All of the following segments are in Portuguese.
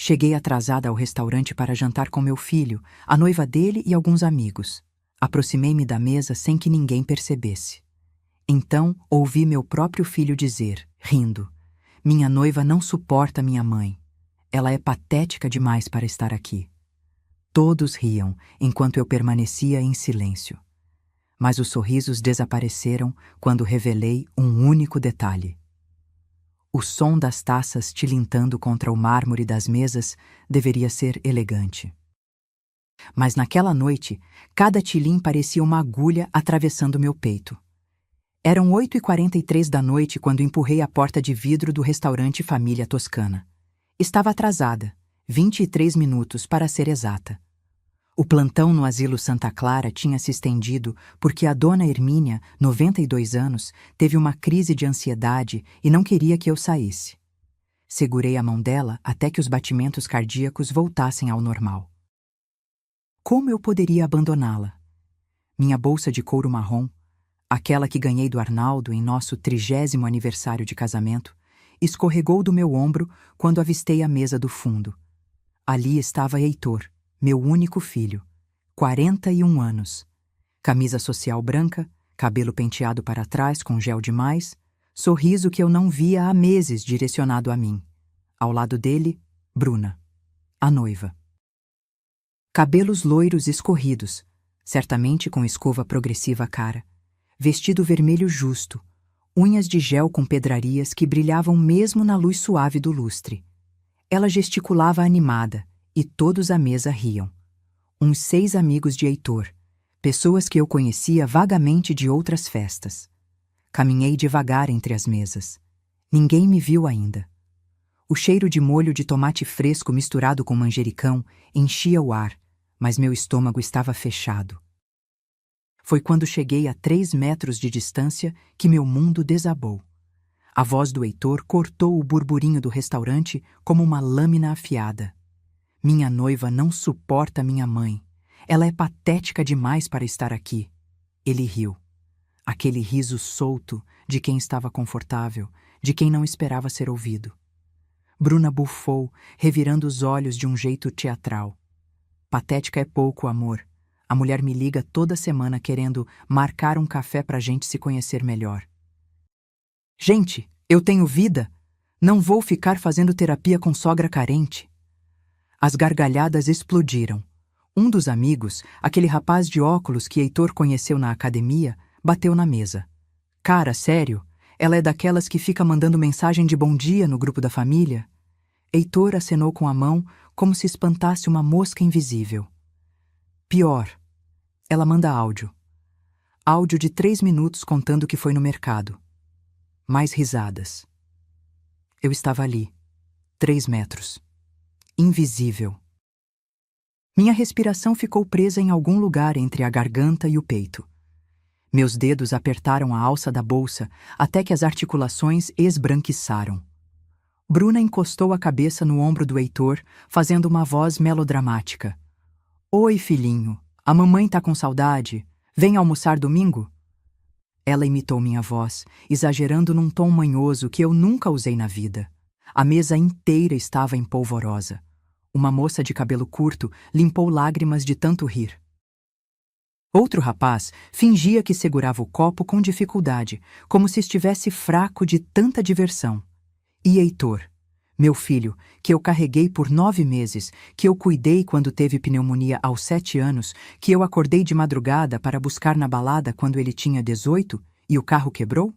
Cheguei atrasada ao restaurante para jantar com meu filho, a noiva dele e alguns amigos. Aproximei-me da mesa sem que ninguém percebesse. Então, ouvi meu próprio filho dizer, rindo: "Minha noiva não suporta minha mãe. Ela é patética demais para estar aqui." Todos riam, enquanto eu permanecia em silêncio. Mas os sorrisos desapareceram quando revelei um único detalhe. O som das taças tilintando contra o mármore das mesas deveria ser elegante. Mas naquela noite, cada tilim parecia uma agulha atravessando meu peito. Eram 8h43 da noite quando empurrei a porta de vidro do restaurante Família Toscana. Estava atrasada, 23 minutos para ser exata. O plantão no asilo Santa Clara tinha se estendido porque a dona Hermínia, 92 anos, teve uma crise de ansiedade e não queria que eu saísse. Segurei a mão dela até que os batimentos cardíacos voltassem ao normal. Como eu poderia abandoná-la? Minha bolsa de couro marrom, aquela que ganhei do Arnaldo em nosso 30º aniversário de casamento, escorregou do meu ombro quando avistei a mesa do fundo. Ali estava Heitor, meu único filho, 41 anos. Camisa social branca, cabelo penteado para trás com gel demais, sorriso que eu não via há meses direcionado a mim. Ao lado dele, Bruna, a noiva. Cabelos loiros escorridos, certamente com escova progressiva à cara, vestido vermelho justo, unhas de gel com pedrarias que brilhavam mesmo na luz suave do lustre. Ela gesticulava animada, e todos à mesa riam. Uns 6 amigos de Heitor, pessoas que eu conhecia vagamente de outras festas. Caminhei devagar entre as mesas. Ninguém me viu ainda. O cheiro de molho de tomate fresco misturado com manjericão enchia o ar, mas meu estômago estava fechado. Foi quando cheguei a 3 metros de distância que meu mundo desabou. A voz do Heitor cortou o burburinho do restaurante como uma lâmina afiada. Minha noiva não suporta minha mãe. Ela é patética demais para estar aqui. Ele riu. Aquele riso solto de quem estava confortável, de quem não esperava ser ouvido. Bruna bufou, revirando os olhos de um jeito teatral. Patética é pouco, amor. A mulher me liga toda semana querendo marcar um café pra gente se conhecer melhor. Gente, eu tenho vida. Não vou ficar fazendo terapia com sogra carente. As gargalhadas explodiram. Um dos amigos, aquele rapaz de óculos que Heitor conheceu na academia, bateu na mesa. Cara, sério? Ela é daquelas que fica mandando mensagem de bom dia no grupo da família? Heitor acenou com a mão como se espantasse uma mosca invisível. Pior, ela manda áudio. Áudio de 3 minutos contando que foi no mercado. Mais risadas. Eu estava ali, 3 metros. Invisível. Minha respiração ficou presa em algum lugar entre a garganta e o peito. Meus dedos apertaram a alça da bolsa até que as articulações esbranquiçaram. Bruna encostou a cabeça no ombro do Heitor, fazendo uma voz melodramática. Oi, filhinho. A mamãe tá com saudade. Vem almoçar domingo? Ela imitou minha voz, exagerando num tom manhoso que eu nunca usei na vida. A mesa inteira estava em polvorosa. Uma moça de cabelo curto limpou lágrimas de tanto rir. Outro rapaz fingia que segurava o copo com dificuldade, como se estivesse fraco de tanta diversão. E Heitor, meu filho, que eu carreguei por 9 meses, que eu cuidei quando teve pneumonia aos 7 anos, que eu acordei de madrugada para buscar na balada quando ele tinha 18 e o carro quebrou?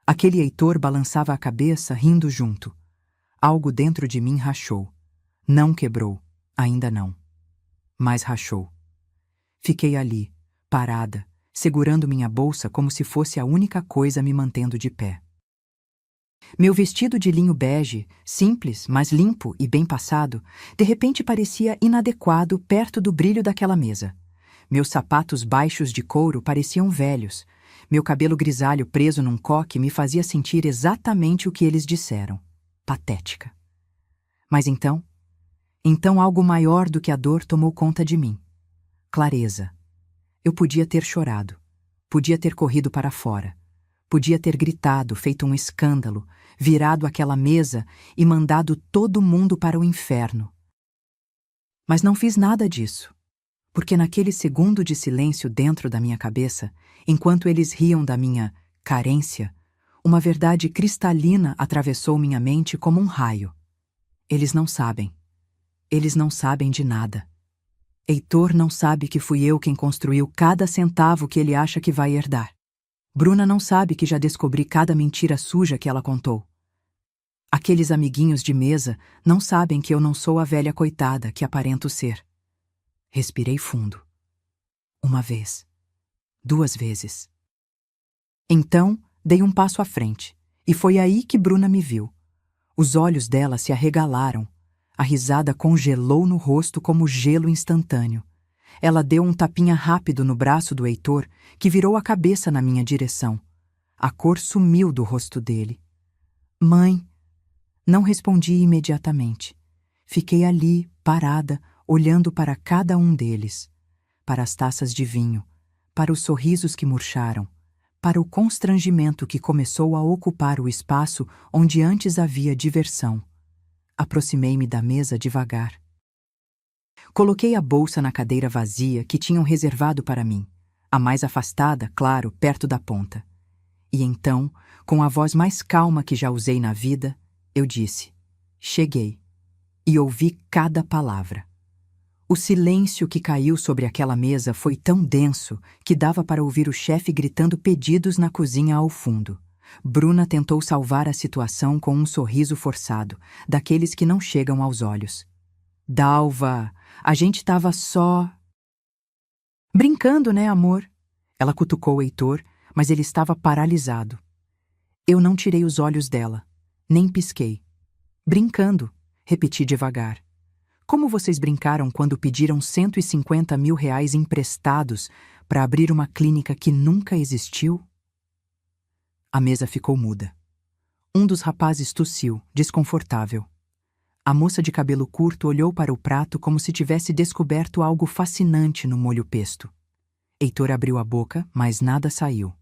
Aquele Heitor balançava a cabeça, rindo junto. Algo dentro de mim rachou. Não quebrou, ainda não. Mas rachou. Fiquei ali, parada, segurando minha bolsa como se fosse a única coisa me mantendo de pé. Meu vestido de linho bege, simples, mas limpo e bem passado, de repente parecia inadequado perto do brilho daquela mesa. Meus sapatos baixos de couro pareciam velhos. Meu cabelo grisalho preso num coque me fazia sentir exatamente o que eles disseram. Patética. Mas então algo maior do que a dor tomou conta de mim. Clareza. Eu podia ter chorado. Podia ter corrido para fora. Podia ter gritado, feito um escândalo, virado aquela mesa e mandado todo mundo para o inferno. Mas não fiz nada disso, porque naquele segundo de silêncio dentro da minha cabeça, enquanto eles riam da minha carência, uma verdade cristalina atravessou minha mente como um raio. Eles não sabem. Eles não sabem de nada. Heitor não sabe que fui eu quem construiu cada centavo que ele acha que vai herdar. Bruna não sabe que já descobri cada mentira suja que ela contou. Aqueles amiguinhos de mesa não sabem que eu não sou a velha coitada que aparento ser. Respirei fundo. 1 vez. 2 vezes. Então, dei um passo à frente, e foi aí que Bruna me viu. Os olhos dela se arregalaram. A risada congelou no rosto como gelo instantâneo. Ela deu um tapinha rápido no braço do Heitor, que virou a cabeça na minha direção. A cor sumiu do rosto dele. Mãe! Não respondi imediatamente. Fiquei ali, parada, olhando para cada um deles. Para as taças de vinho, para os sorrisos que murcharam, para o constrangimento que começou a ocupar o espaço onde antes havia diversão. Aproximei-me da mesa devagar. Coloquei a bolsa na cadeira vazia que tinham reservado para mim, a mais afastada, claro, perto da ponta. E então, com a voz mais calma que já usei na vida, eu disse: cheguei. E ouvi cada palavra. O silêncio que caiu sobre aquela mesa foi tão denso que dava para ouvir o chefe gritando pedidos na cozinha ao fundo. Bruna tentou salvar a situação com um sorriso forçado, daqueles que não chegam aos olhos. Dalva, a gente estava só... Brincando, né, amor? Ela cutucou o Heitor, mas ele estava paralisado. Eu não tirei os olhos dela, nem pisquei. Brincando, repeti devagar. Como vocês brincaram quando pediram 150 mil reais emprestados para abrir uma clínica que nunca existiu? A mesa ficou muda. Um dos rapazes tossiu, desconfortável. A moça de cabelo curto olhou para o prato como se tivesse descoberto algo fascinante no molho pesto. Heitor abriu a boca, mas nada saiu.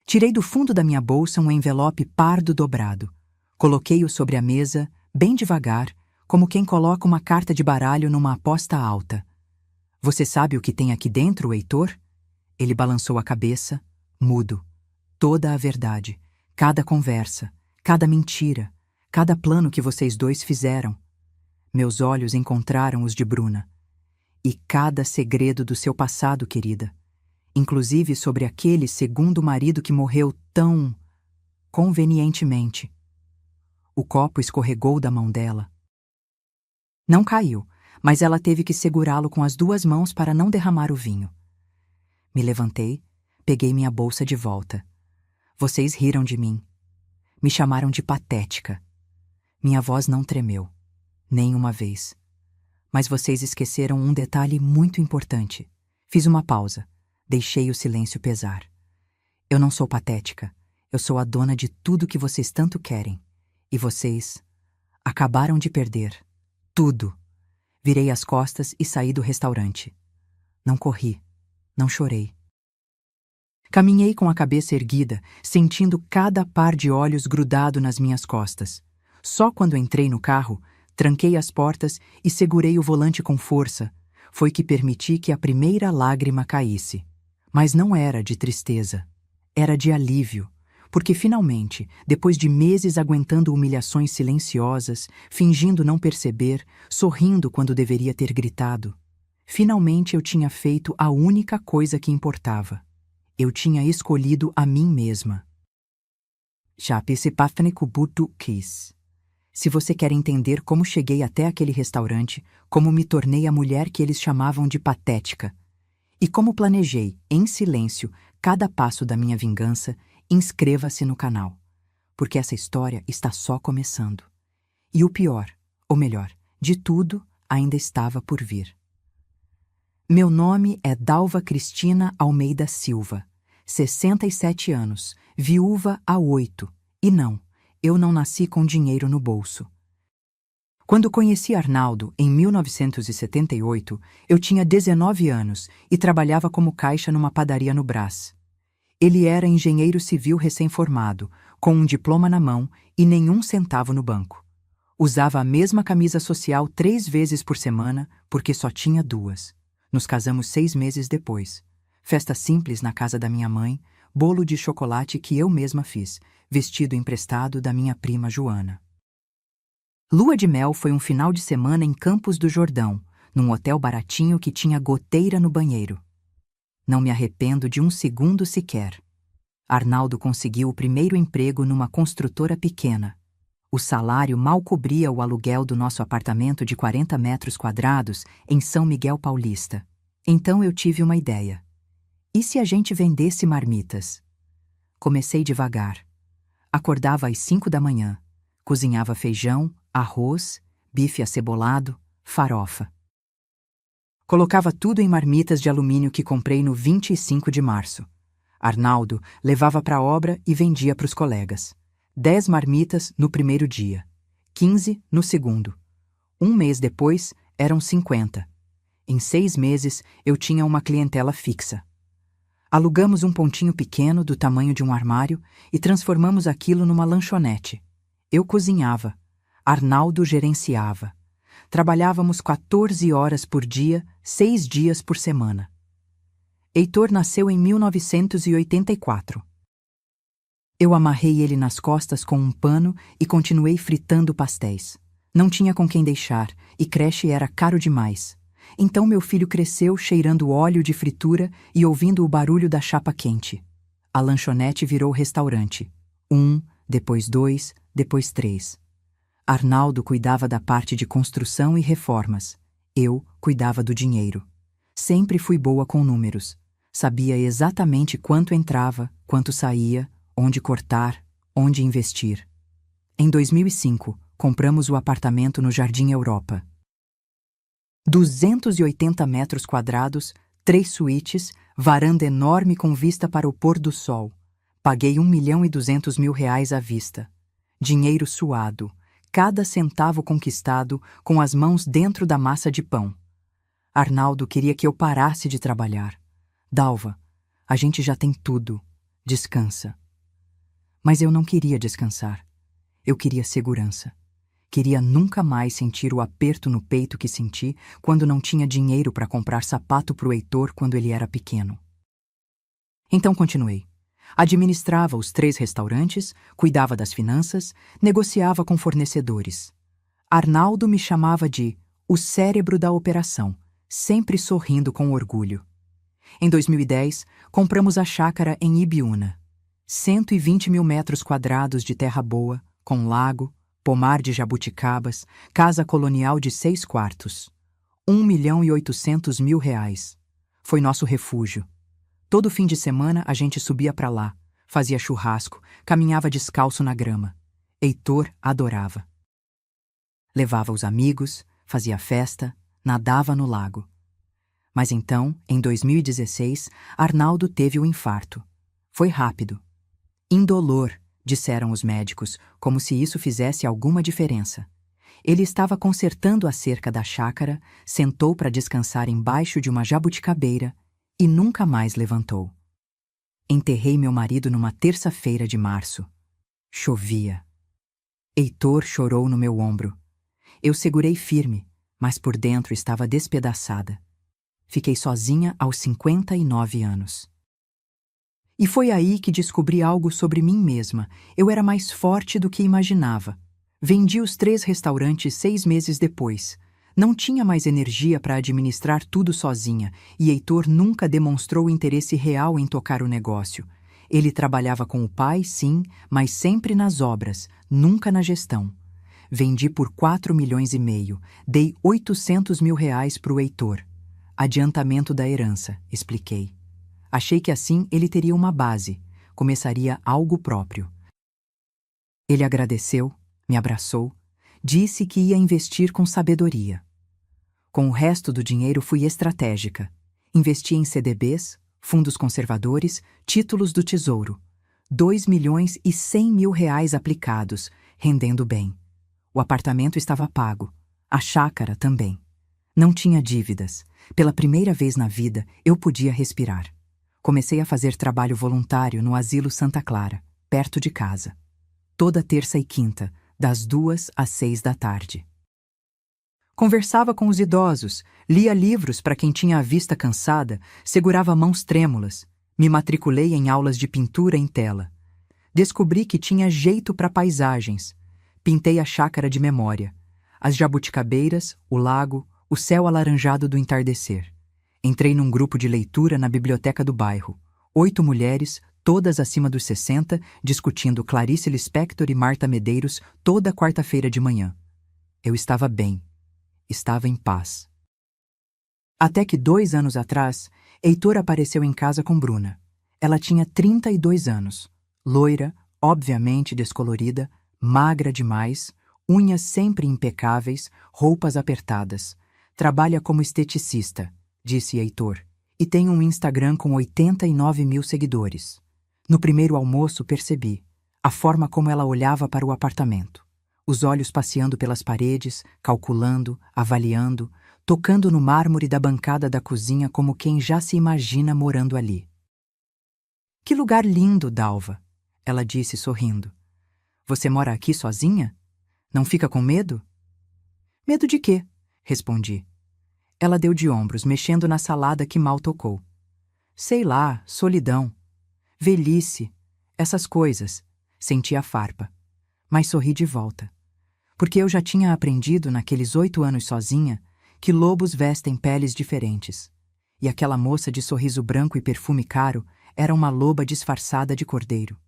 Tirei do fundo da minha bolsa um envelope pardo dobrado. Coloquei-o sobre a mesa, bem devagar, como quem coloca uma carta de baralho numa aposta alta. Você sabe o que tem aqui dentro, Heitor? Ele balançou a cabeça, mudo. Toda a verdade, cada conversa, cada mentira, cada plano que vocês dois fizeram. Meus olhos encontraram os de Bruna. E cada segredo do seu passado, querida. Inclusive sobre aquele segundo marido que morreu tão convenientemente. O copo escorregou da mão dela. Não caiu, mas ela teve que segurá-lo com as 2 mãos para não derramar o vinho. Me levantei, peguei minha bolsa de volta. Vocês riram de mim. Me chamaram de patética. Minha voz não tremeu, nem uma vez. Mas vocês esqueceram um detalhe muito importante. Fiz uma pausa, deixei o silêncio pesar. Eu não sou patética, eu sou a dona de tudo que vocês tanto querem. E vocês acabaram de perder. Tudo. Virei as costas e saí do restaurante. Não corri, não chorei. Caminhei com a cabeça erguida, sentindo cada par de olhos grudado nas minhas costas. Só quando entrei no carro, tranquei as portas e segurei o volante com força, foi que permiti que a primeira lágrima caísse. Mas não era de tristeza, era de alívio. Porque finalmente, depois de meses aguentando humilhações silenciosas, fingindo não perceber, sorrindo quando deveria ter gritado, finalmente eu tinha feito a única coisa que importava. Eu tinha escolhido a mim mesma. Se você quer entender como cheguei até aquele restaurante, como me tornei a mulher que eles chamavam de patética, e como planejei, em silêncio, cada passo da minha vingança, inscreva-se no canal, porque essa história está só começando. E o pior, ou melhor, de tudo, ainda estava por vir. Meu nome é Dalva Cristina Almeida Silva, 67 anos, viúva há 8, e não, eu não nasci com dinheiro no bolso. Quando conheci Arnaldo, em 1978, eu tinha 19 anos e trabalhava como caixa numa padaria no Brás. Ele era engenheiro civil recém-formado, com um diploma na mão e nenhum centavo no banco. Usava a mesma camisa social 3 vezes por semana, porque só tinha 2. Nos casamos 6 meses depois. Festa simples na casa da minha mãe, bolo de chocolate que eu mesma fiz, vestido emprestado da minha prima Joana. Lua de mel foi um final de semana em Campos do Jordão, num hotel baratinho que tinha goteira no banheiro. Não me arrependo de um segundo sequer. Arnaldo conseguiu o primeiro emprego numa construtora pequena. O salário mal cobria o aluguel do nosso apartamento de 40 metros quadrados em São Miguel Paulista. Então eu tive uma ideia. E se a gente vendesse marmitas? Comecei devagar. Acordava às 5 da manhã. Cozinhava feijão, arroz, bife acebolado, farofa. Colocava tudo em marmitas de alumínio que comprei no 25 de março. Arnaldo levava para a obra e vendia para os colegas. 10 marmitas no primeiro dia, 15 no segundo. Um mês depois, eram 50. Em 6 meses, eu tinha uma clientela fixa. Alugamos um pontinho pequeno do tamanho de um armário e transformamos aquilo numa lanchonete. Eu cozinhava. Arnaldo gerenciava. Trabalhávamos 14 horas por dia, 6 dias por semana. Heitor nasceu em 1984. Eu amarrei ele nas costas com um pano e continuei fritando pastéis. Não tinha com quem deixar, e creche era caro demais. Então meu filho cresceu cheirando óleo de fritura e ouvindo o barulho da chapa quente. A lanchonete virou restaurante. 1, depois 2, depois 3. Arnaldo cuidava da parte de construção e reformas. Eu cuidava do dinheiro. Sempre fui boa com números. Sabia exatamente quanto entrava, quanto saía, onde cortar, onde investir. Em 2005, compramos o apartamento no Jardim Europa. 280 metros quadrados, 3 suítes, varanda enorme com vista para o pôr do sol. Paguei R$ 1.200.000 à vista. Dinheiro suado, cada centavo conquistado com as mãos dentro da massa de pão. Arnaldo queria que eu parasse de trabalhar. Dalva, a gente já tem tudo. Descansa. Mas eu não queria descansar. Eu queria segurança. Queria nunca mais sentir o aperto no peito que senti quando não tinha dinheiro para comprar sapato para o Heitor quando ele era pequeno. Então continuei. Administrava os 3 restaurantes, cuidava das finanças, negociava com fornecedores. Arnaldo me chamava de o cérebro da operação, sempre sorrindo com orgulho. Em 2010, compramos a chácara em Ibiúna. 120 mil metros quadrados de terra boa, com lago, pomar de jabuticabas, casa colonial de 6 quartos. R$ 1.800.000. Foi nosso refúgio. Todo fim de semana a gente subia para lá, fazia churrasco, caminhava descalço na grama. Heitor adorava. Levava os amigos, fazia festa, nadava no lago. Mas então, em 2016, Arnaldo teve o infarto. Foi rápido. Indolor, disseram os médicos, como se isso fizesse alguma diferença. Ele estava consertando a cerca da chácara, sentou para descansar embaixo de uma jabuticabeira e nunca mais levantou. Enterrei meu marido numa terça-feira de março. Chovia. Heitor chorou no meu ombro. Eu segurei firme, mas por dentro estava despedaçada. Fiquei sozinha aos 59 anos. E foi aí que descobri algo sobre mim mesma. Eu era mais forte do que imaginava. Vendi os 3 restaurantes 6 meses depois. Não tinha mais energia para administrar tudo sozinha, e Heitor nunca demonstrou interesse real em tocar o negócio. Ele trabalhava com o pai, sim, mas sempre nas obras, nunca na gestão. Vendi por R$ 4,5 milhões, dei R$ 800.000 para o Heitor. Adiantamento da herança, expliquei. Achei que assim ele teria uma base, começaria algo próprio. Ele agradeceu, me abraçou, disse que ia investir com sabedoria. Com o resto do dinheiro fui estratégica. Investi em CDBs, fundos conservadores, títulos do Tesouro. R$ 2.100.000 aplicados, rendendo bem. O apartamento estava pago, a chácara também. Não tinha dívidas. Pela primeira vez na vida, eu podia respirar. Comecei a fazer trabalho voluntário no Asilo Santa Clara, perto de casa. Toda terça e quinta, das 2 às 6 da tarde. Conversava com os idosos, lia livros para quem tinha a vista cansada, segurava mãos trêmulas, me matriculei em aulas de pintura em tela. Descobri que tinha jeito para paisagens. Pintei a chácara de memória, as jabuticabeiras, o lago, o céu alaranjado do entardecer. Entrei num grupo de leitura na biblioteca do bairro. 8 mulheres, todas acima dos 60, discutindo Clarice Lispector e Marta Medeiros toda quarta-feira de manhã. Eu estava bem. Estava em paz. Até que 2 anos atrás, Heitor apareceu em casa com Bruna. Ela tinha 32 anos. Loira, obviamente descolorida, magra demais, unhas sempre impecáveis, roupas apertadas. Trabalha como esteticista, disse Heitor, e tem um Instagram com 89 mil seguidores. No primeiro almoço percebi a forma como ela olhava para o apartamento. Os olhos passeando pelas paredes, calculando, avaliando, tocando no mármore da bancada da cozinha como quem já se imagina morando ali. Que lugar lindo, Dalva, ela disse sorrindo. Você mora aqui sozinha? Não fica com medo? Medo de quê? Respondi. Ela deu de ombros, mexendo na salada que mal tocou. Sei lá, solidão, velhice, essas coisas. Senti a farpa, mas sorri de volta. Porque eu já tinha aprendido naqueles 8 anos sozinha que lobos vestem peles diferentes. E aquela moça de sorriso branco e perfume caro era uma loba disfarçada de cordeiro.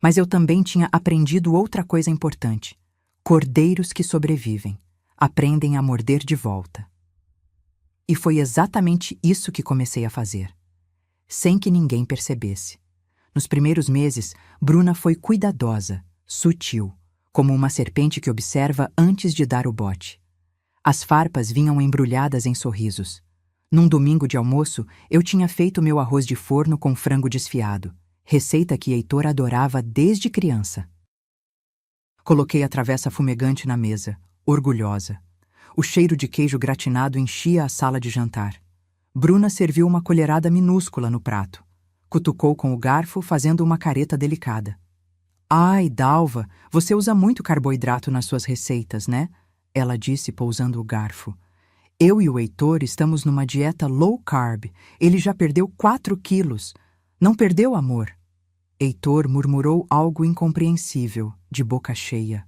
Mas eu também tinha aprendido outra coisa importante. Cordeiros que sobrevivem, aprendem a morder de volta. E foi exatamente isso que comecei a fazer, sem que ninguém percebesse. Nos primeiros meses, Bruna foi cuidadosa, sutil, como uma serpente que observa antes de dar o bote. As farpas vinham embrulhadas em sorrisos. Num domingo de almoço, eu tinha feito meu arroz de forno com frango desfiado, receita que Heitor adorava desde criança. Coloquei a travessa fumegante na mesa, orgulhosa. O cheiro de queijo gratinado enchia a sala de jantar. Bruna serviu uma colherada minúscula no prato. Cutucou com o garfo, fazendo uma careta delicada. Ai, Dalva, você usa muito carboidrato nas suas receitas, né? Ela disse, pousando o garfo. Eu e o Heitor estamos numa dieta low carb. Ele já perdeu 4 quilos. Não perdeu, amor? Heitor murmurou algo incompreensível, de boca cheia.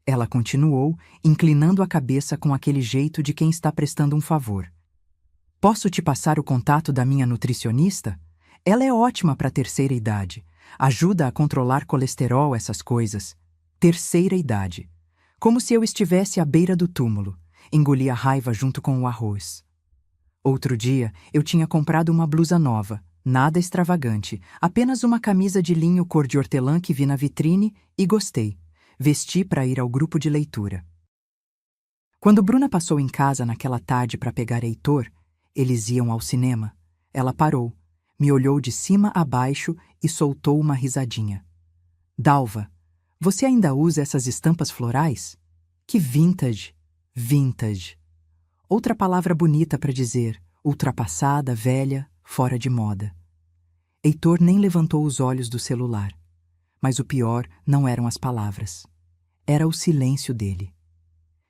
Ela continuou, inclinando a cabeça com aquele jeito de quem está prestando um favor. Posso te passar o contato da minha nutricionista? Ela é ótima para a terceira idade. Ajuda a controlar colesterol, essas coisas. Terceira idade. Como se eu estivesse à beira do túmulo. Engoli a raiva junto com o arroz. Outro dia, eu tinha comprado uma blusa nova, nada extravagante, apenas uma camisa de linho cor de hortelã que vi na vitrine e gostei. Vesti para ir ao grupo de leitura. Quando Bruna passou em casa naquela tarde para pegar Heitor, eles iam ao cinema. Ela parou, me olhou de cima a baixo e soltou uma risadinha. Dalva, você ainda usa essas estampas florais? Que vintage, vintage. Outra palavra bonita para dizer, ultrapassada, velha, fora de moda. Heitor nem levantou os olhos do celular. Mas o pior não eram as palavras. Era o silêncio dele.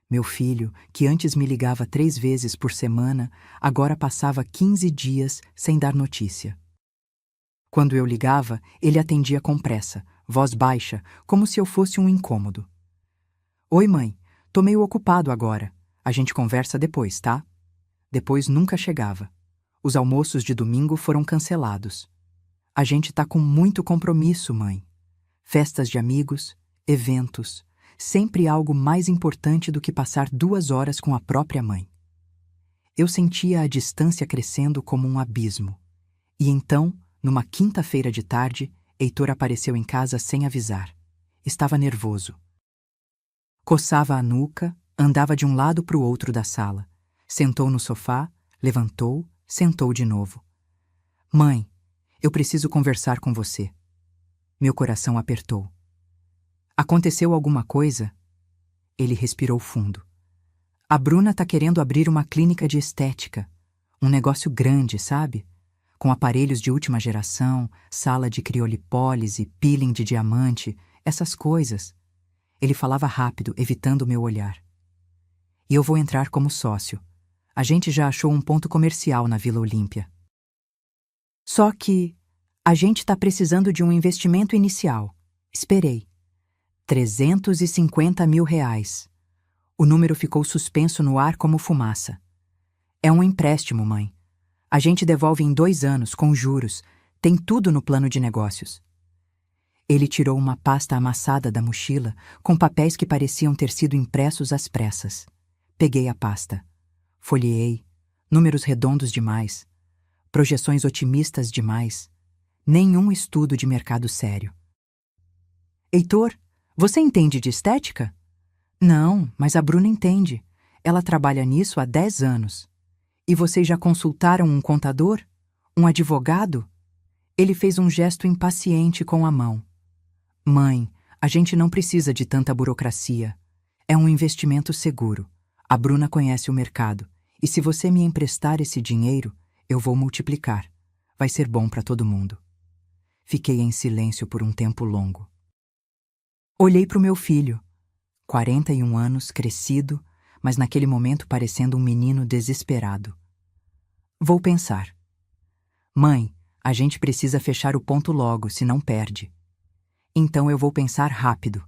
Meu filho, que antes me ligava 3 vezes por semana, agora passava 15 dias sem dar notícia. Quando eu ligava, ele atendia com pressa, voz baixa, como se eu fosse um incômodo. Oi, mãe, tô meio ocupado agora. A gente conversa depois, tá? Depois nunca chegava. Os almoços de domingo foram cancelados. A gente tá com muito compromisso, mãe. Festas de amigos, eventos, sempre algo mais importante do que passar 2 horas com a própria mãe. Eu sentia a distância crescendo como um abismo. E então, numa quinta-feira de tarde, Heitor apareceu em casa sem avisar. Estava nervoso. Coçava a nuca, andava de um lado para o outro da sala. Sentou no sofá, levantou, sentou de novo. Mãe, eu preciso conversar com você. Meu coração apertou. Aconteceu alguma coisa? Ele respirou fundo. A Bruna tá querendo abrir uma clínica de estética. Um negócio grande, sabe? com aparelhos de última geração, sala de criolipólise, peeling de diamante, essas coisas. Ele falava rápido, evitando meu olhar. E eu vou entrar como sócio. A gente já achou um ponto comercial na Vila Olímpia. Só que a gente está precisando de um investimento inicial. Esperei. 350 mil reais. O número ficou suspenso no ar como fumaça. É um empréstimo, mãe. A gente devolve em 2 anos, com juros. Tem tudo no plano de negócios. Ele tirou uma pasta amassada da mochila, com papéis que pareciam ter sido impressos às pressas. Peguei a pasta. Folheei. Números redondos demais. Projeções otimistas demais. Nenhum estudo de mercado sério. Heitor, você entende de estética? Não, mas a Bruna entende. Ela trabalha nisso há 10 anos. E vocês já consultaram um contador? Um advogado? Ele fez um gesto impaciente com a mão. Mãe, a gente não precisa de tanta burocracia. É um investimento seguro. A Bruna conhece o mercado. E se você me emprestar esse dinheiro, eu vou multiplicar. Vai ser bom para todo mundo. Fiquei em silêncio por um tempo longo. Olhei para o meu filho. 41 anos, crescido, mas naquele momento parecendo um menino desesperado. Vou pensar. Mãe, a gente precisa fechar o ponto logo, senão perde. Então eu vou pensar rápido.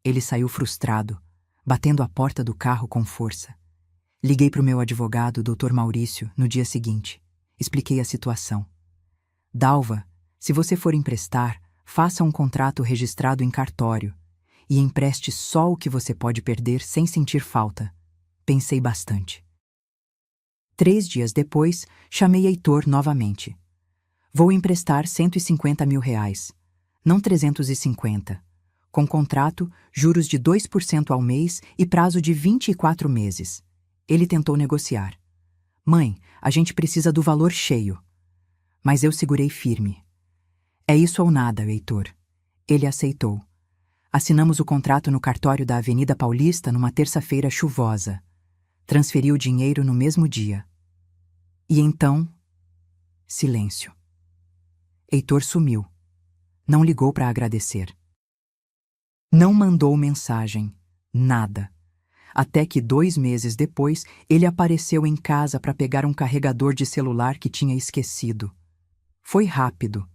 Ele saiu frustrado, batendo a porta do carro com força. Liguei para o meu advogado, Dr. Maurício, no dia seguinte. Expliquei a situação. Dalva, se você for emprestar, faça um contrato registrado em cartório e empreste só o que você pode perder sem sentir falta. Pensei bastante. 3 dias depois, chamei Heitor novamente. Vou emprestar 150 mil reais, não 350. Com contrato, juros de 2% ao mês e prazo de 24 meses. Ele tentou negociar. Mãe, a gente precisa do valor cheio. Mas eu segurei firme. É isso ou nada, Heitor. Ele aceitou. Assinamos o contrato no cartório da Avenida Paulista numa terça-feira chuvosa. Transferi o dinheiro no mesmo dia. E então, silêncio. Heitor sumiu. Não ligou para agradecer. Não mandou mensagem. Nada. Até que 2 meses depois, ele apareceu em casa para pegar um carregador de celular que tinha esquecido. Foi rápido.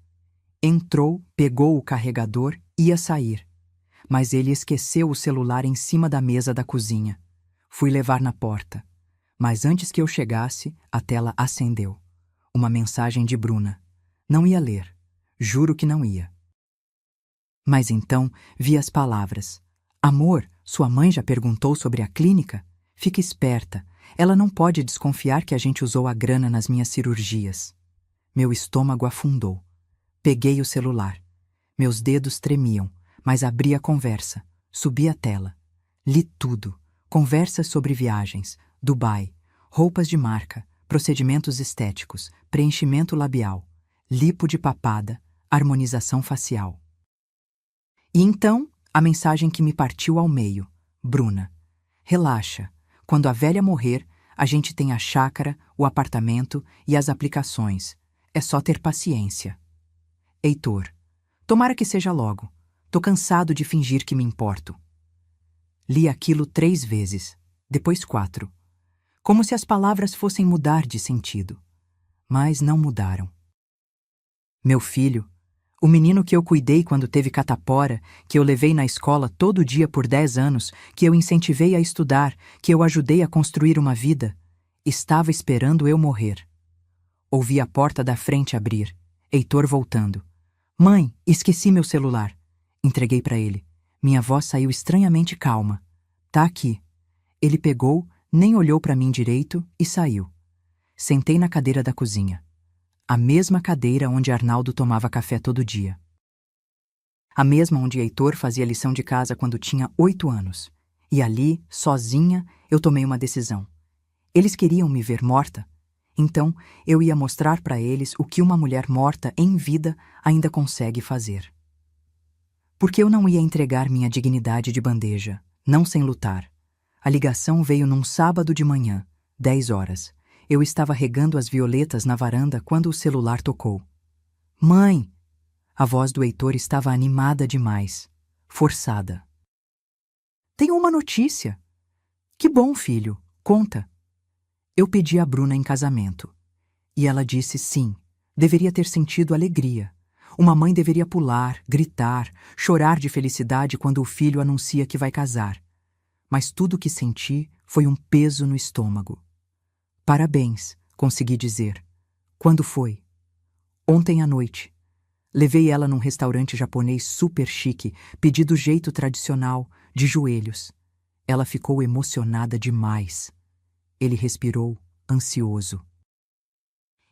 Entrou, pegou o carregador, ia sair. Mas ele esqueceu o celular em cima da mesa da cozinha. Fui levar na porta. Mas antes que eu chegasse, a tela acendeu. Uma mensagem de Bruna. Não ia ler. Juro que não ia. Mas então vi as palavras. Amor, sua mãe já perguntou sobre a clínica? Fica esperta. Ela não pode desconfiar que a gente usou a grana nas minhas cirurgias. Meu estômago afundou. Peguei o celular. Meus dedos tremiam, mas abri a conversa. Subi a tela. Li tudo. Conversas sobre viagens, Dubai, roupas de marca, procedimentos estéticos, preenchimento labial, lipo de papada, harmonização facial. E então, a mensagem que me partiu ao meio. Bruna, relaxa. Quando a velha morrer, a gente tem a chácara, o apartamento e as aplicações. É só ter paciência. Heitor, tomara que seja logo. Tô cansado de fingir que me importo. Li aquilo 3 vezes, depois 4. Como se as palavras fossem mudar de sentido. Mas não mudaram. Meu filho, o menino que eu cuidei quando teve catapora, que eu levei na escola todo dia por 10 anos, que eu incentivei a estudar, que eu ajudei a construir uma vida, estava esperando eu morrer. Ouvi a porta da frente abrir. Heitor voltando. Mãe, esqueci meu celular. Entreguei para ele. Minha voz saiu estranhamente calma. Tá aqui. Ele pegou, nem olhou para mim direito e saiu. Sentei na cadeira da cozinha. A mesma cadeira onde Arnaldo tomava café todo dia. A mesma onde Heitor fazia lição de casa quando tinha 8 anos. E ali, sozinha, eu tomei uma decisão. Eles queriam me ver morta. Então, eu ia mostrar para eles o que uma mulher morta em vida ainda consegue fazer. Porque eu não ia entregar minha dignidade de bandeja, não sem lutar. A ligação veio num sábado de manhã, 10 horas. Eu estava regando as violetas na varanda quando o celular tocou. Mãe! A voz do Heitor estava animada demais, forçada. Tenho uma notícia. Que bom, filho. Conta. Eu pedi a Bruna em casamento. E ela disse sim. Deveria ter sentido alegria. Uma mãe deveria pular, gritar, chorar de felicidade quando o filho anuncia que vai casar. Mas tudo o que senti foi um peso no estômago. Parabéns, consegui dizer. Quando foi? Ontem à noite. Levei ela num restaurante japonês super chique, pedi do jeito tradicional, de joelhos. Ela ficou emocionada demais. Ele respirou, ansioso.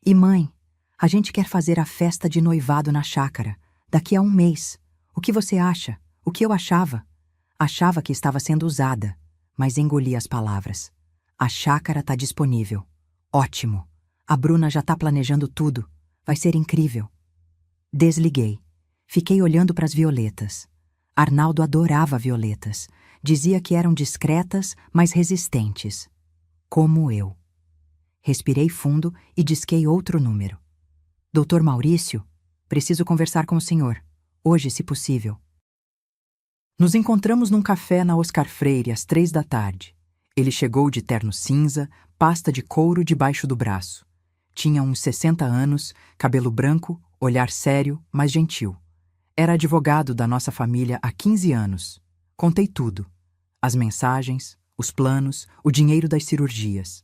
E mãe, a gente quer fazer a festa de noivado na chácara, daqui a 1 mês. O que você acha? O que eu achava? Achava que estava sendo usada, mas engoli as palavras. A chácara está disponível. Ótimo. A Bruna já está planejando tudo. Vai ser incrível. Desliguei. Fiquei olhando para as violetas. Arnaldo adorava violetas. Dizia que eram discretas, mas resistentes. Como eu. Respirei fundo e disquei outro número. Doutor Maurício, preciso conversar com o senhor. Hoje, se possível. Nos encontramos num café na Oscar Freire às 3 da tarde. Ele chegou de terno cinza, pasta de couro debaixo do braço. Tinha uns 60 anos, cabelo branco, olhar sério, mas gentil. Era advogado da nossa família há 15 anos. Contei tudo. As mensagens, os planos, o dinheiro das cirurgias.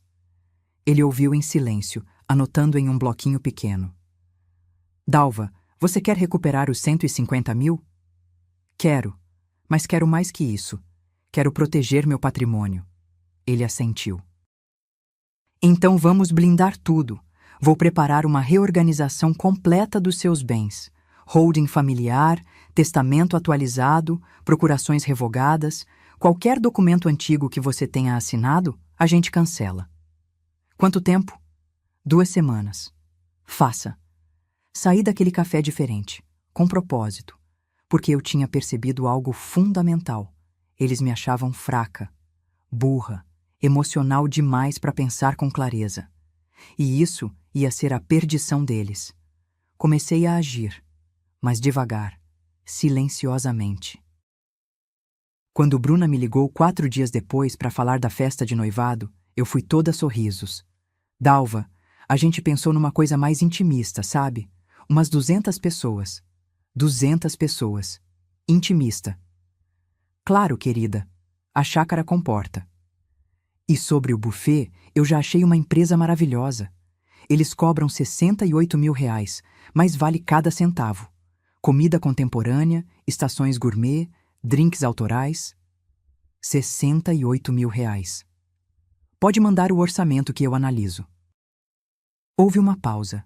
Ele ouviu em silêncio, anotando em um bloquinho pequeno. Dalva, você quer recuperar os 150 mil? Quero, mas quero mais que isso. Quero proteger meu patrimônio. Ele assentiu. Então vamos blindar tudo. Vou preparar uma reorganização completa dos seus bens. Holding familiar, testamento atualizado, procurações revogadas, qualquer documento antigo que você tenha assinado, a gente cancela. Quanto tempo? 2 semanas. Faça. Saí daquele café diferente, com propósito, porque eu tinha percebido algo fundamental. Eles me achavam fraca, burra, emocional demais para pensar com clareza. E isso ia ser a perdição deles. Comecei a agir, mas devagar, silenciosamente. Quando Bruna me ligou 4 dias depois para falar da festa de noivado, eu fui toda sorrisos. Dalva, a gente pensou numa coisa mais intimista, sabe? Umas 200 pessoas. 200 pessoas. Intimista. Claro, querida. A chácara comporta. E sobre o buffet, eu já achei uma empresa maravilhosa. Eles cobram 68 mil reais, mas vale cada centavo. Comida contemporânea, estações gourmet, drinks autorais. 68 mil reais. Pode mandar o orçamento que eu analiso. Houve uma pausa.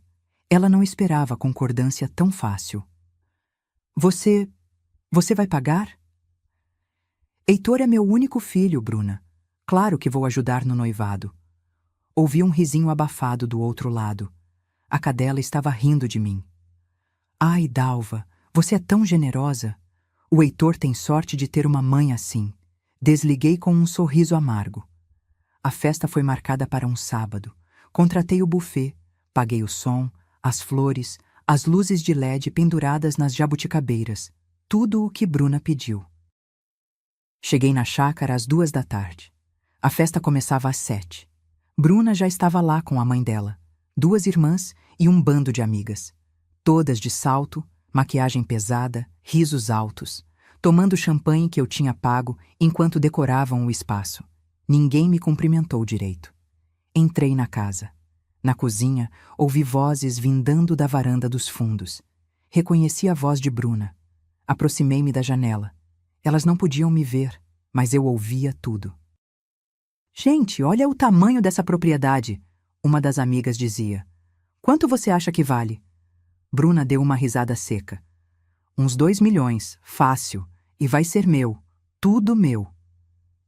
Ela não esperava concordância tão fácil. Você vai pagar? Heitor é meu único filho, Bruna. Claro que vou ajudar no noivado. Ouvi um risinho abafado do outro lado. A cadela estava rindo de mim. Ai, Dalva, você é tão generosa. O Heitor tem sorte de ter uma mãe assim. Desliguei com um sorriso amargo. A festa foi marcada para um sábado. Contratei o buffet, paguei o som, as flores, as luzes de LED penduradas nas jabuticabeiras. Tudo o que Bruna pediu. Cheguei na chácara às 2 da tarde. A festa começava às 7. Bruna já estava lá com a mãe dela, 2 irmãs e um bando de amigas. Todas de salto, maquiagem pesada, risos altos, tomando champanhe que eu tinha pago enquanto decoravam o espaço. Ninguém me cumprimentou direito. Entrei na casa. Na cozinha, ouvi vozes vindando da varanda dos fundos. Reconheci a voz de Bruna. Aproximei-me da janela. Elas não podiam me ver, mas eu ouvia tudo. Gente, olha o tamanho dessa propriedade, uma das amigas dizia. Quanto você acha que vale? Bruna deu uma risada seca. Uns 2 milhões, fácil, e vai ser meu, tudo meu.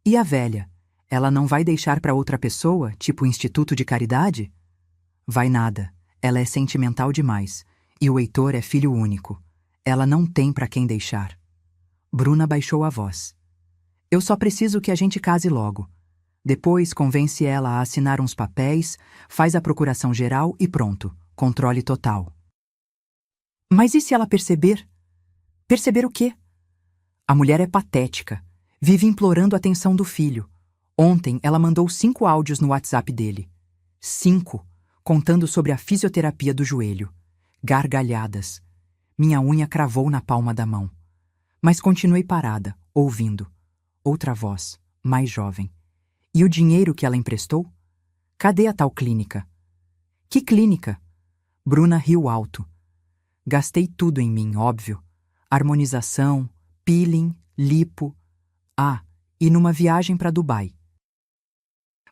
E a velha? Ela não vai deixar para outra pessoa, tipo instituto de caridade? Vai nada, ela é sentimental demais, e o Heitor é filho único. Ela não tem para quem deixar. Bruna baixou a voz. Eu só preciso que a gente case logo. Depois convence ela a assinar uns papéis, faz a procuração geral e pronto, controle total. Mas e se ela perceber? Perceber o quê? A mulher é patética. Vive implorando a atenção do filho. Ontem ela mandou 5 áudios no WhatsApp dele. 5, contando sobre a fisioterapia do joelho. Gargalhadas. Minha unha cravou na palma da mão. Mas continuei parada, ouvindo. Outra voz, mais jovem. E o dinheiro que ela emprestou? Cadê a tal clínica? Que clínica? Bruna riu alto. Gastei tudo em mim, óbvio. Harmonização, peeling, lipo. Ah, e numa viagem para Dubai.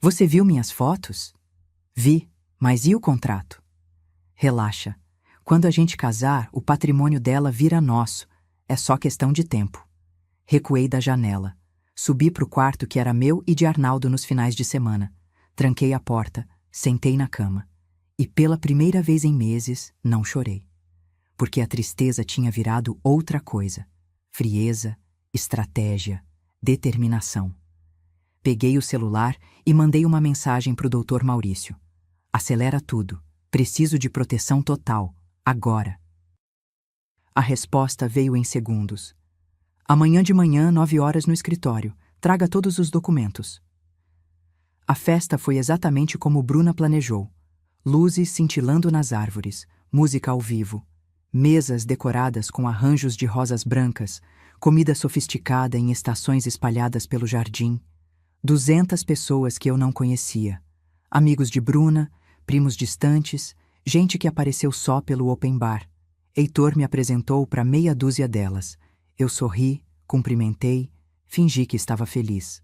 Você viu minhas fotos? Vi, mas e o contrato? Relaxa. Quando a gente casar, o patrimônio dela vira nosso. É só questão de tempo. Recuei da janela. Subi para o quarto que era meu e de Arnaldo nos finais de semana. Tranquei a porta, sentei na cama. E pela primeira vez em meses, não chorei. Porque a tristeza tinha virado outra coisa. Frieza, estratégia, determinação. Peguei o celular e mandei uma mensagem para o Dr. Maurício. Acelera tudo. Preciso de proteção total. Agora. A resposta veio em segundos. Amanhã de manhã, 9 horas no escritório. Traga todos os documentos. A festa foi exatamente como Bruna planejou. Luzes cintilando nas árvores, música ao vivo, mesas decoradas com arranjos de rosas brancas, comida sofisticada em estações espalhadas pelo jardim, 200 pessoas que eu não conhecia, amigos de Bruna, primos distantes, gente que apareceu só pelo open bar. Heitor me apresentou para meia dúzia delas. Eu sorri, cumprimentei, fingi que estava feliz.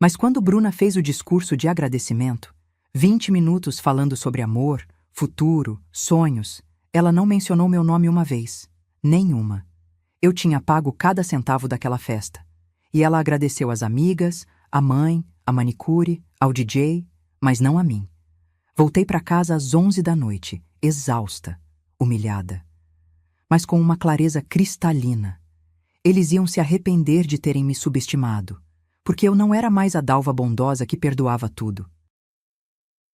Mas quando Bruna fez o discurso de agradecimento, 20 minutos falando sobre amor, futuro, sonhos, ela não mencionou meu nome uma vez. Nenhuma. Eu tinha pago cada centavo daquela festa. E ela agradeceu às amigas, à mãe, à manicure, ao DJ, mas não a mim. Voltei para casa às 11 da noite, exausta, humilhada. Mas com uma clareza cristalina. Eles iam se arrepender de terem me subestimado, porque eu não era mais a Dalva bondosa que perdoava tudo.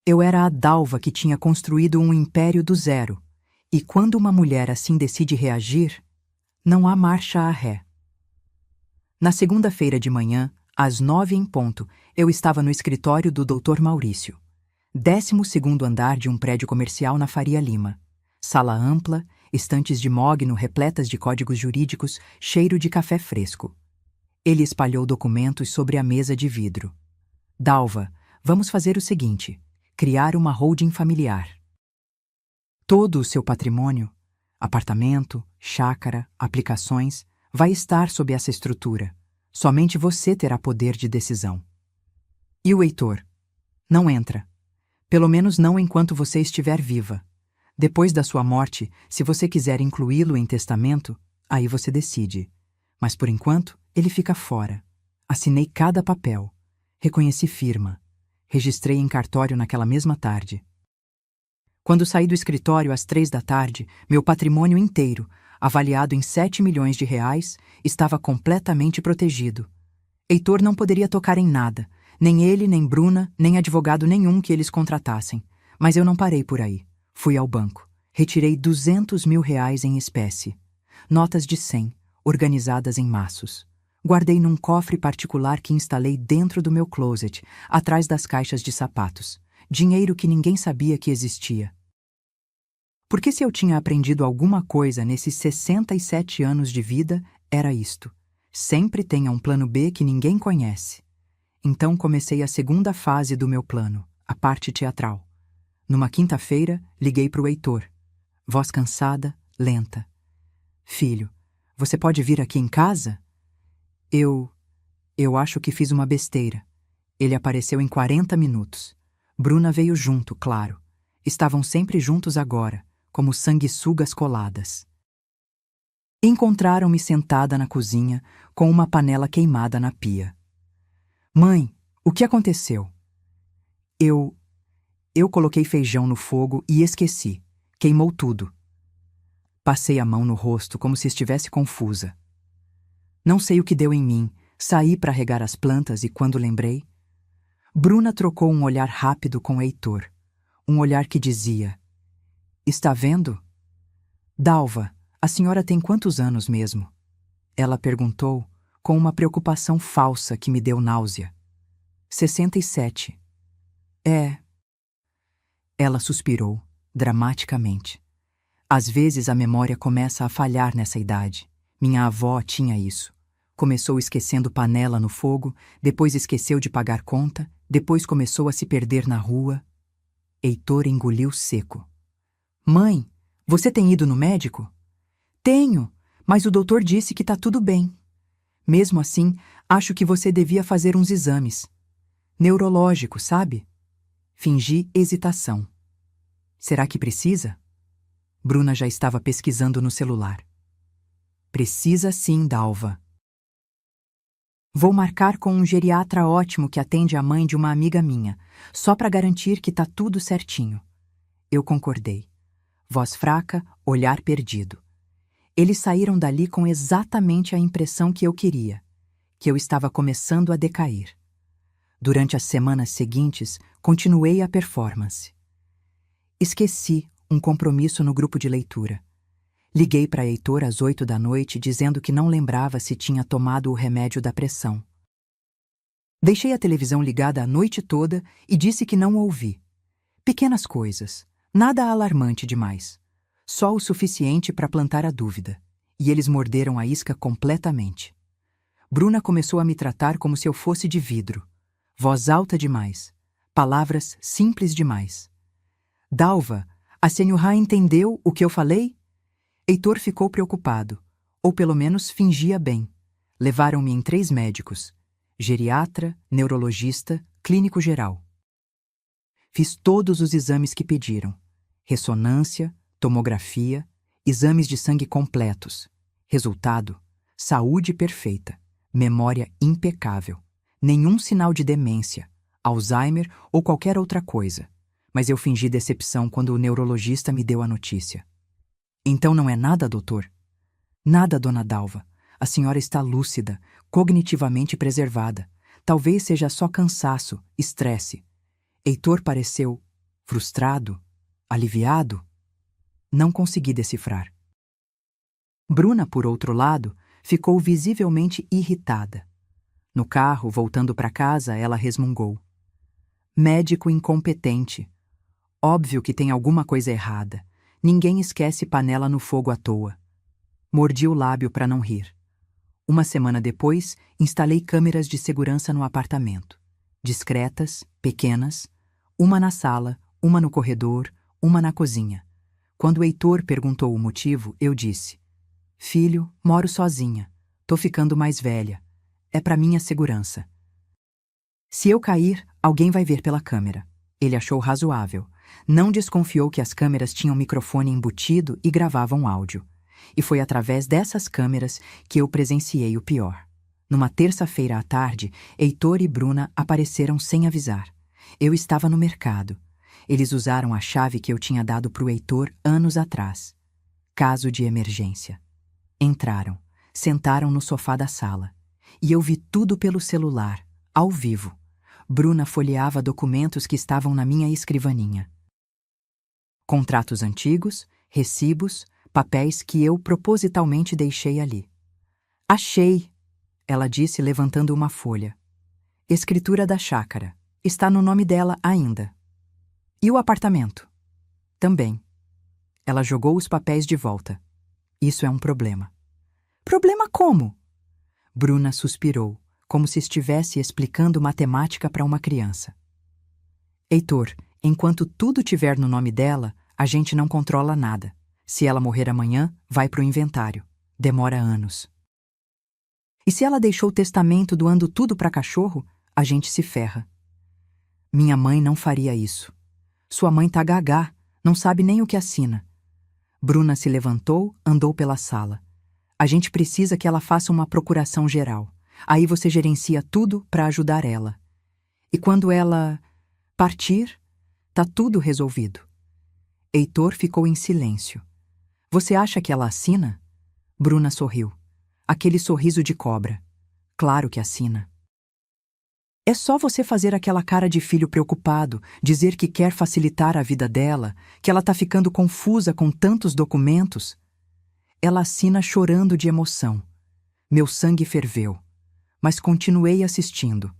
Eu era a Dalva que tinha construído um império do zero, e quando uma mulher assim decide reagir, não há marcha a ré. Na segunda-feira de manhã, às 9 em ponto, eu estava no escritório do Dr. Maurício, 12º andar de um prédio comercial na Faria Lima. Sala ampla, estantes de mogno repletas de códigos jurídicos, cheiro de café fresco. Ele espalhou documentos sobre a mesa de vidro. Dalva, vamos fazer o seguinte: criar uma holding familiar. Todo o seu patrimônio, apartamento, chácara, aplicações, vai estar sob essa estrutura. Somente você terá poder de decisão. E o Heitor? Não entra. Pelo menos não enquanto você estiver viva. Depois da sua morte, se você quiser incluí-lo em testamento, aí você decide. Mas por enquanto, ele fica fora. Assinei cada papel. Reconheci firma. Registrei em cartório naquela mesma tarde. Quando saí do escritório às 3 da tarde, meu patrimônio inteiro, avaliado em 7 milhões de reais, estava completamente protegido. Heitor não poderia tocar em nada, nem ele, nem Bruna, nem advogado nenhum que eles contratassem. Mas eu não parei por aí. Fui ao banco. Retirei 200 mil reais em espécie. Notas de 100, organizadas em maços. Guardei num cofre particular que instalei dentro do meu closet, atrás das caixas de sapatos. Dinheiro que ninguém sabia que existia. Porque se eu tinha aprendido alguma coisa nesses 67 anos de vida, era isto. Sempre tenha um plano B que ninguém conhece. Então comecei a segunda fase do meu plano, a parte teatral. Numa quinta-feira, liguei para o Heitor. Voz cansada, lenta. Filho, você pode vir aqui em casa? Eu acho que fiz uma besteira. Ele apareceu em 40 minutos. Bruna veio junto, claro. Estavam sempre juntos agora, como sanguessugas coladas. Encontraram-me sentada na cozinha, com uma panela queimada na pia. Mãe, o que aconteceu? Eu coloquei feijão no fogo e esqueci. Queimou tudo. Passei a mão no rosto como se estivesse confusa. Não sei o que deu em mim. Saí para regar as plantas e quando lembrei... Bruna trocou um olhar rápido com Heitor. Um olhar que dizia: Está vendo? Dalva, a senhora tem quantos anos mesmo? Ela perguntou, com uma preocupação falsa que me deu náusea. 67. É. Ela suspirou, dramaticamente. Às vezes a memória começa a falhar nessa idade. Minha avó tinha isso. Começou esquecendo panela no fogo, depois esqueceu de pagar conta, depois começou a se perder na rua. Heitor engoliu seco. Mãe, você tem ido no médico? Tenho, mas o doutor disse que tá tudo bem. Mesmo assim, acho que você devia fazer uns exames. Neurológico, sabe? Fingi hesitação. Será que precisa? Bruna já estava pesquisando no celular. Precisa sim, Dalva. Vou marcar com um geriatra ótimo que atende a mãe de uma amiga minha, só para garantir que tá tudo certinho. Eu concordei. Voz fraca, olhar perdido. Eles saíram dali com exatamente a impressão que eu queria, que eu estava começando a decair. Durante as semanas seguintes, continuei a performance. Esqueci um compromisso no grupo de leitura. Liguei para Heitor às 8 da noite dizendo que não lembrava se tinha tomado o remédio da pressão. Deixei a televisão ligada a noite toda e disse que não ouvi. Pequenas coisas, nada alarmante demais. Só o suficiente para plantar a dúvida. E eles morderam a isca completamente. Bruna começou a me tratar como se eu fosse de vidro. Voz alta demais. Palavras simples demais. Dalva, a senhora entendeu o que eu falei? Heitor ficou preocupado, ou pelo menos fingia bem. Levaram-me em 3 médicos: geriatra, neurologista, clínico geral. Fiz todos os exames que pediram: ressonância, tomografia, exames de sangue completos. Resultado: saúde perfeita, memória impecável, nenhum sinal de demência, Alzheimer ou qualquer outra coisa. Mas eu fingi decepção quando o neurologista me deu a notícia. Então não é nada, doutor? Nada, dona Dalva. A senhora está lúcida, cognitivamente preservada. Talvez seja só cansaço, estresse. Heitor pareceu frustrado, aliviado. Não consegui decifrar. Bruna, por outro lado, ficou visivelmente irritada. No carro, voltando para casa, ela resmungou. Médico incompetente. Óbvio que tem alguma coisa errada. Ninguém esquece panela no fogo à toa. Mordi o lábio para não rir. Uma semana depois, instalei câmeras de segurança no apartamento. Discretas, pequenas, uma na sala, uma no corredor, uma na cozinha. Quando o Heitor perguntou o motivo, eu disse: Filho, moro sozinha. Tô ficando mais velha. É para minha segurança. Se eu cair, alguém vai ver pela câmera. Ele achou razoável. Não desconfiou que as câmeras tinham microfone embutido e gravavam áudio. E foi através dessas câmeras que eu presenciei o pior. Numa terça-feira à tarde, Heitor e Bruna apareceram sem avisar. Eu estava no mercado. Eles usaram a chave que eu tinha dado para o Heitor anos atrás. Caso de emergência. Entraram, sentaram no sofá da sala. E eu vi tudo pelo celular, ao vivo. Bruna folheava documentos que estavam na minha escrivaninha. Contratos antigos, recibos, papéis que eu propositalmente deixei ali. Achei, ela disse levantando uma folha. Escritura da chácara. Está no nome dela ainda. E o apartamento? Também. Ela jogou os papéis de volta. Isso é um problema. Problema como? Bruna suspirou, como se estivesse explicando matemática para uma criança. Heitor, enquanto tudo tiver no nome dela, a gente não controla nada. Se ela morrer amanhã, vai pro inventário. Demora anos. E se ela deixou o testamento doando tudo para cachorro, a gente se ferra. Minha mãe não faria isso. Sua mãe tá gagá, não sabe nem o que assina. Bruna se levantou, andou pela sala. A gente precisa que ela faça uma procuração geral. Aí você gerencia tudo para ajudar ela. E quando ela partir, tá tudo resolvido. Heitor ficou em silêncio. Você acha que ela assina? Bruna sorriu. Aquele sorriso de cobra. Claro que assina. É só você fazer aquela cara de filho preocupado, dizer que quer facilitar a vida dela, que ela tá ficando confusa com tantos documentos. Ela assina chorando de emoção. Meu sangue ferveu, mas continuei assistindo.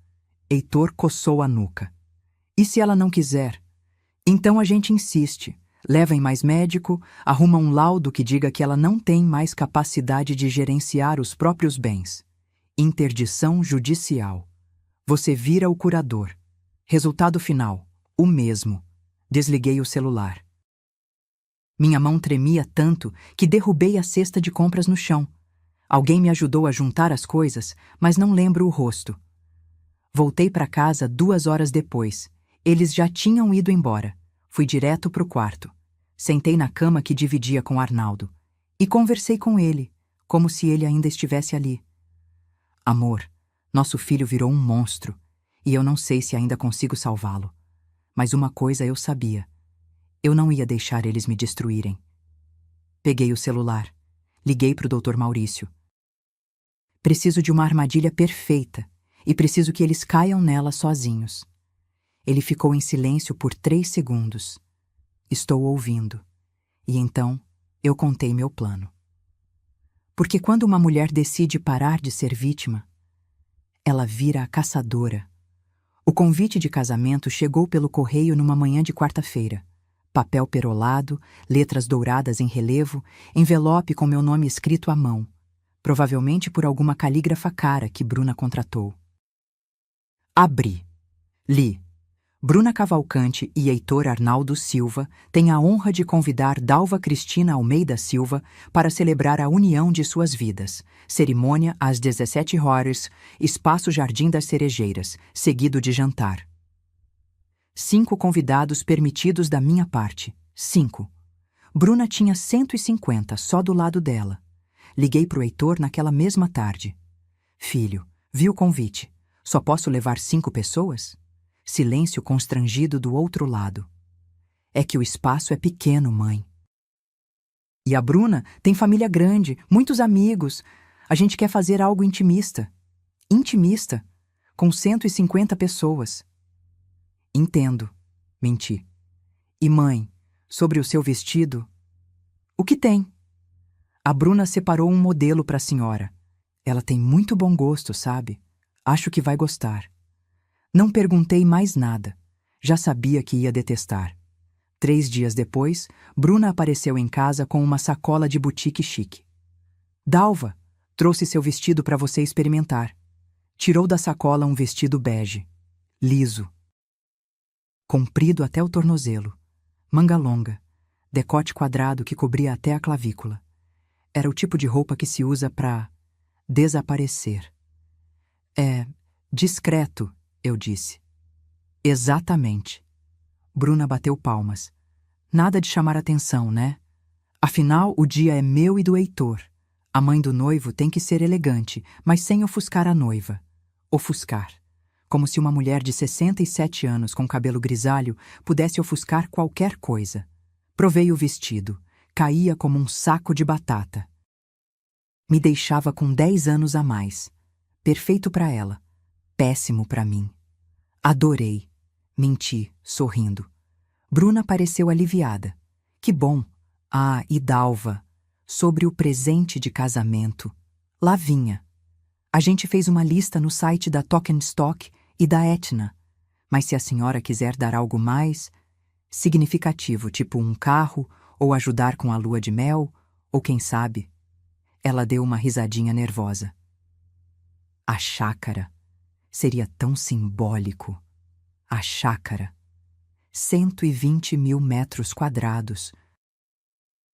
Heitor coçou a nuca. E se ela não quiser? Então a gente insiste, leva em mais médico, arruma um laudo que diga que ela não tem mais capacidade de gerenciar os próprios bens. Interdição judicial. Você vira o curador. Resultado final, o mesmo. Desliguei o celular. Minha mão tremia tanto que derrubei a cesta de compras no chão. Alguém me ajudou a juntar as coisas, mas não lembro o rosto. Voltei para casa 2 horas depois. Eles já tinham ido embora. Fui direto pro quarto. Sentei na cama que dividia com Arnaldo. E conversei com ele, como se ele ainda estivesse ali. Amor, nosso filho virou um monstro, e eu não sei se ainda consigo salvá-lo. Mas uma coisa eu sabia. Eu não ia deixar eles me destruírem. Peguei o celular. Liguei pro Dr. Maurício. Preciso de uma armadilha perfeita, e preciso que eles caiam nela sozinhos. Ele ficou em silêncio por 3 segundos. Estou ouvindo. E então, eu contei meu plano. Porque quando uma mulher decide parar de ser vítima, ela vira a caçadora. O convite de casamento chegou pelo correio numa manhã de quarta-feira. Papel perolado, letras douradas em relevo, envelope com meu nome escrito à mão, provavelmente por alguma calígrafa cara que Bruna contratou. Abri. Li. Bruna Cavalcante e Heitor Arnaldo Silva têm a honra de convidar Dalva Cristina Almeida Silva para celebrar a união de suas vidas. Cerimônia às 17h, Espaço Jardim das Cerejeiras, seguido de jantar. 5 convidados permitidos da minha parte. 5. Bruna tinha 150 só do lado dela. Liguei pro Heitor naquela mesma tarde. Filho, vi o convite. Só posso levar 5 pessoas? Silêncio constrangido do outro lado. É que o espaço é pequeno, mãe. E a Bruna tem família grande, muitos amigos. A gente quer fazer algo intimista. Intimista, com 150 pessoas. Entendo, menti. E mãe, sobre o seu vestido? O que tem? A Bruna separou um modelo para a senhora. Ela tem muito bom gosto, sabe? Acho que vai gostar. Não perguntei mais nada. Já sabia que ia detestar. 3 dias depois, Bruna apareceu em casa com uma sacola de boutique chique. Dalva, trouxe seu vestido para você experimentar. Tirou da sacola um vestido bege, liso, comprido até o tornozelo, manga longa, decote quadrado que cobria até a clavícula. Era o tipo de roupa que se usa para desaparecer. É discreto, eu disse. Exatamente. Bruna bateu palmas. Nada de chamar atenção, né? Afinal, o dia é meu e do Heitor. A mãe do noivo tem que ser elegante, mas sem ofuscar a noiva. Ofuscar. Como se uma mulher de 67 anos com cabelo grisalho pudesse ofuscar qualquer coisa. Provei o vestido. Caía como um saco de batata. Me deixava com 10 anos a mais. Perfeito para ela. Péssimo para mim. Adorei. Menti, sorrindo. Bruna pareceu aliviada. Que bom. Ah, e Dalva. Sobre o presente de casamento. Lá vinha. A gente fez uma lista no site da Token Stock e da Etna. Mas se a senhora quiser dar algo mais significativo, tipo um carro, ou ajudar com a lua de mel, ou quem sabe... Ela deu uma risadinha nervosa. A chácara. Seria tão simbólico. A chácara. 120 mil metros quadrados.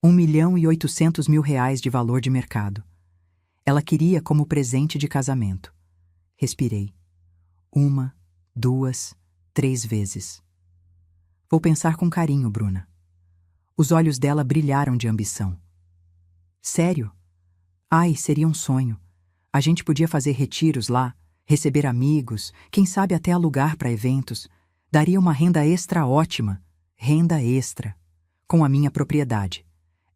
1.800.000 de valor de mercado. Ela queria como presente de casamento. Respirei. 1, 2, 3 vezes. Vou pensar com carinho, Bruna. Os olhos dela brilharam de ambição. Sério? Ai, seria um sonho. A gente podia fazer retiros lá, receber amigos, quem sabe até alugar para eventos. Daria uma renda extra ótima. Renda extra. Com a minha propriedade.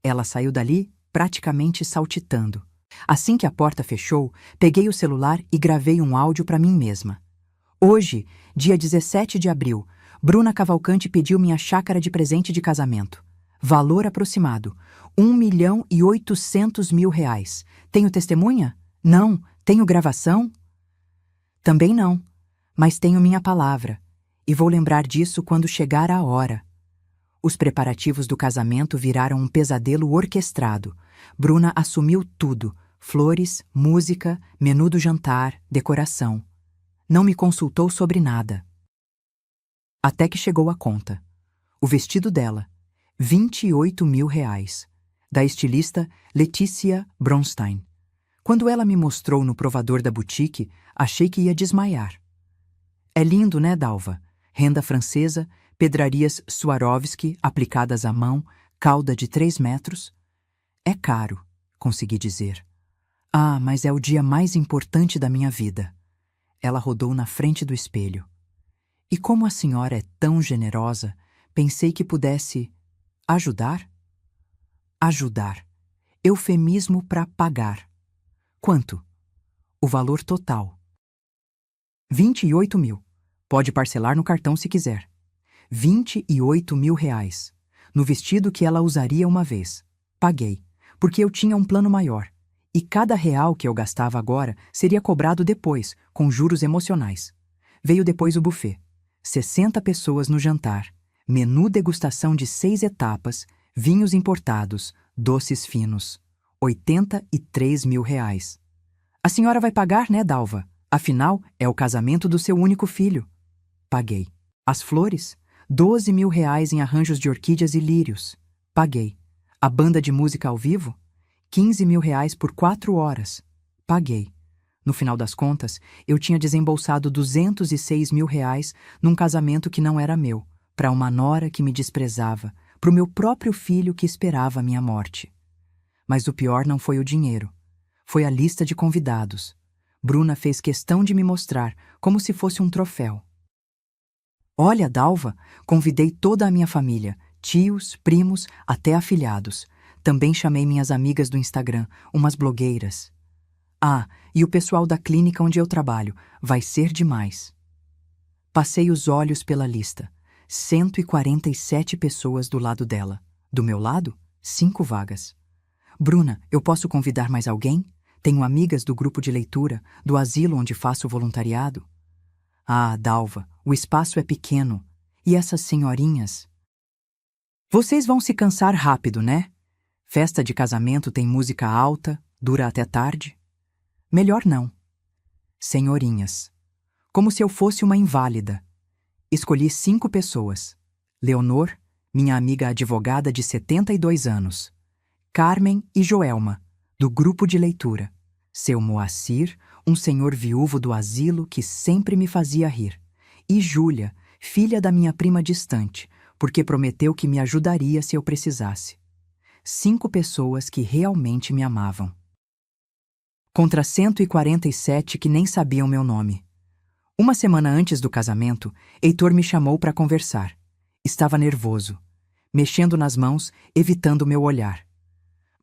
Ela saiu dali praticamente saltitando. Assim que a porta fechou, peguei o celular e gravei um áudio para mim mesma. Hoje, dia 17 de abril, Bruna Cavalcante pediu minha chácara de presente de casamento. Valor aproximado: R$ 1.800.000. Tenho testemunha? Não. Tenho gravação? Também não. Mas tenho minha palavra. E vou lembrar disso quando chegar a hora. Os preparativos do casamento viraram um pesadelo orquestrado. Bruna assumiu tudo: flores, música, menu do jantar, decoração. Não me consultou sobre nada. Até que chegou a conta. O vestido dela, R$ 28.000, da estilista Letícia Bronstein. Quando ela me mostrou no provador da boutique, achei que ia desmaiar. É lindo, né, Dalva? Renda francesa, pedrarias Swarovski aplicadas à mão, cauda de 3 metros. É caro, consegui dizer. Ah, mas é o dia mais importante da minha vida. Ela rodou na frente do espelho. E como a senhora é tão generosa, pensei que pudesse ajudar? Ajudar. Eufemismo para pagar. Quanto? O valor total. 28 mil. Pode parcelar no cartão se quiser. R$ 28.000. No vestido que ela usaria uma vez. Paguei, porque eu tinha um plano maior. E cada real que eu gastava agora seria cobrado depois, com juros emocionais. Veio depois o buffet. 60 pessoas no jantar. Menu degustação de 6 etapas, vinhos importados, doces finos. R$ 83.000. A senhora vai pagar, né, Dalva? Afinal, é o casamento do seu único filho. Paguei. As flores? R$ 12.000 em arranjos de orquídeas e lírios. Paguei. A banda de música ao vivo? R$ 15.000 por 4 horas. Paguei. No final das contas, eu tinha desembolsado R$ 206.000 num casamento que não era meu, para uma nora que me desprezava, para o meu próprio filho que esperava a minha morte. Mas o pior não foi o dinheiro. Foi a lista de convidados. Bruna fez questão de me mostrar, como se fosse um troféu. Olha, Dalva, convidei toda a minha família, tios, primos, até afilhados. Também chamei minhas amigas do Instagram, umas blogueiras. Ah, e o pessoal da clínica onde eu trabalho. Vai ser demais. Passei os olhos pela lista. 147 pessoas do lado dela. Do meu lado, 5 vagas. Bruna, eu posso convidar mais alguém? Tenho amigas do grupo de leitura, do asilo onde faço voluntariado. Ah, Dalva, o espaço é pequeno. E essas senhorinhas? Vocês vão se cansar rápido, né? Festa de casamento tem música alta, dura até tarde. Melhor não. Senhorinhas. Como se eu fosse uma inválida. Escolhi 5 pessoas. Leonor, minha amiga advogada de 72 anos. Carmen e Joelma, do grupo de leitura. Seu Moacir, um senhor viúvo do asilo que sempre me fazia rir. E Júlia, filha da minha prima distante, porque prometeu que me ajudaria se eu precisasse. 5 pessoas que realmente me amavam. Contra 147 que nem sabiam meu nome. Uma semana antes do casamento, Heitor me chamou para conversar. Estava nervoso, mexendo nas mãos, evitando meu olhar.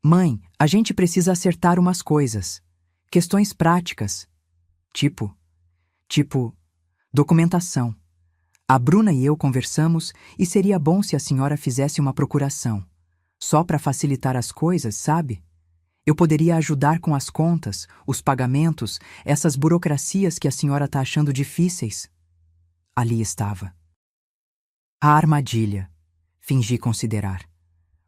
Mãe, a gente precisa acertar umas coisas. Questões práticas. Tipo, documentação. A Bruna e eu conversamos e seria bom se a senhora fizesse uma procuração. Só para facilitar as coisas, sabe? Eu poderia ajudar com as contas, os pagamentos, essas burocracias que a senhora está achando difíceis. Ali estava. A armadilha. Fingi considerar.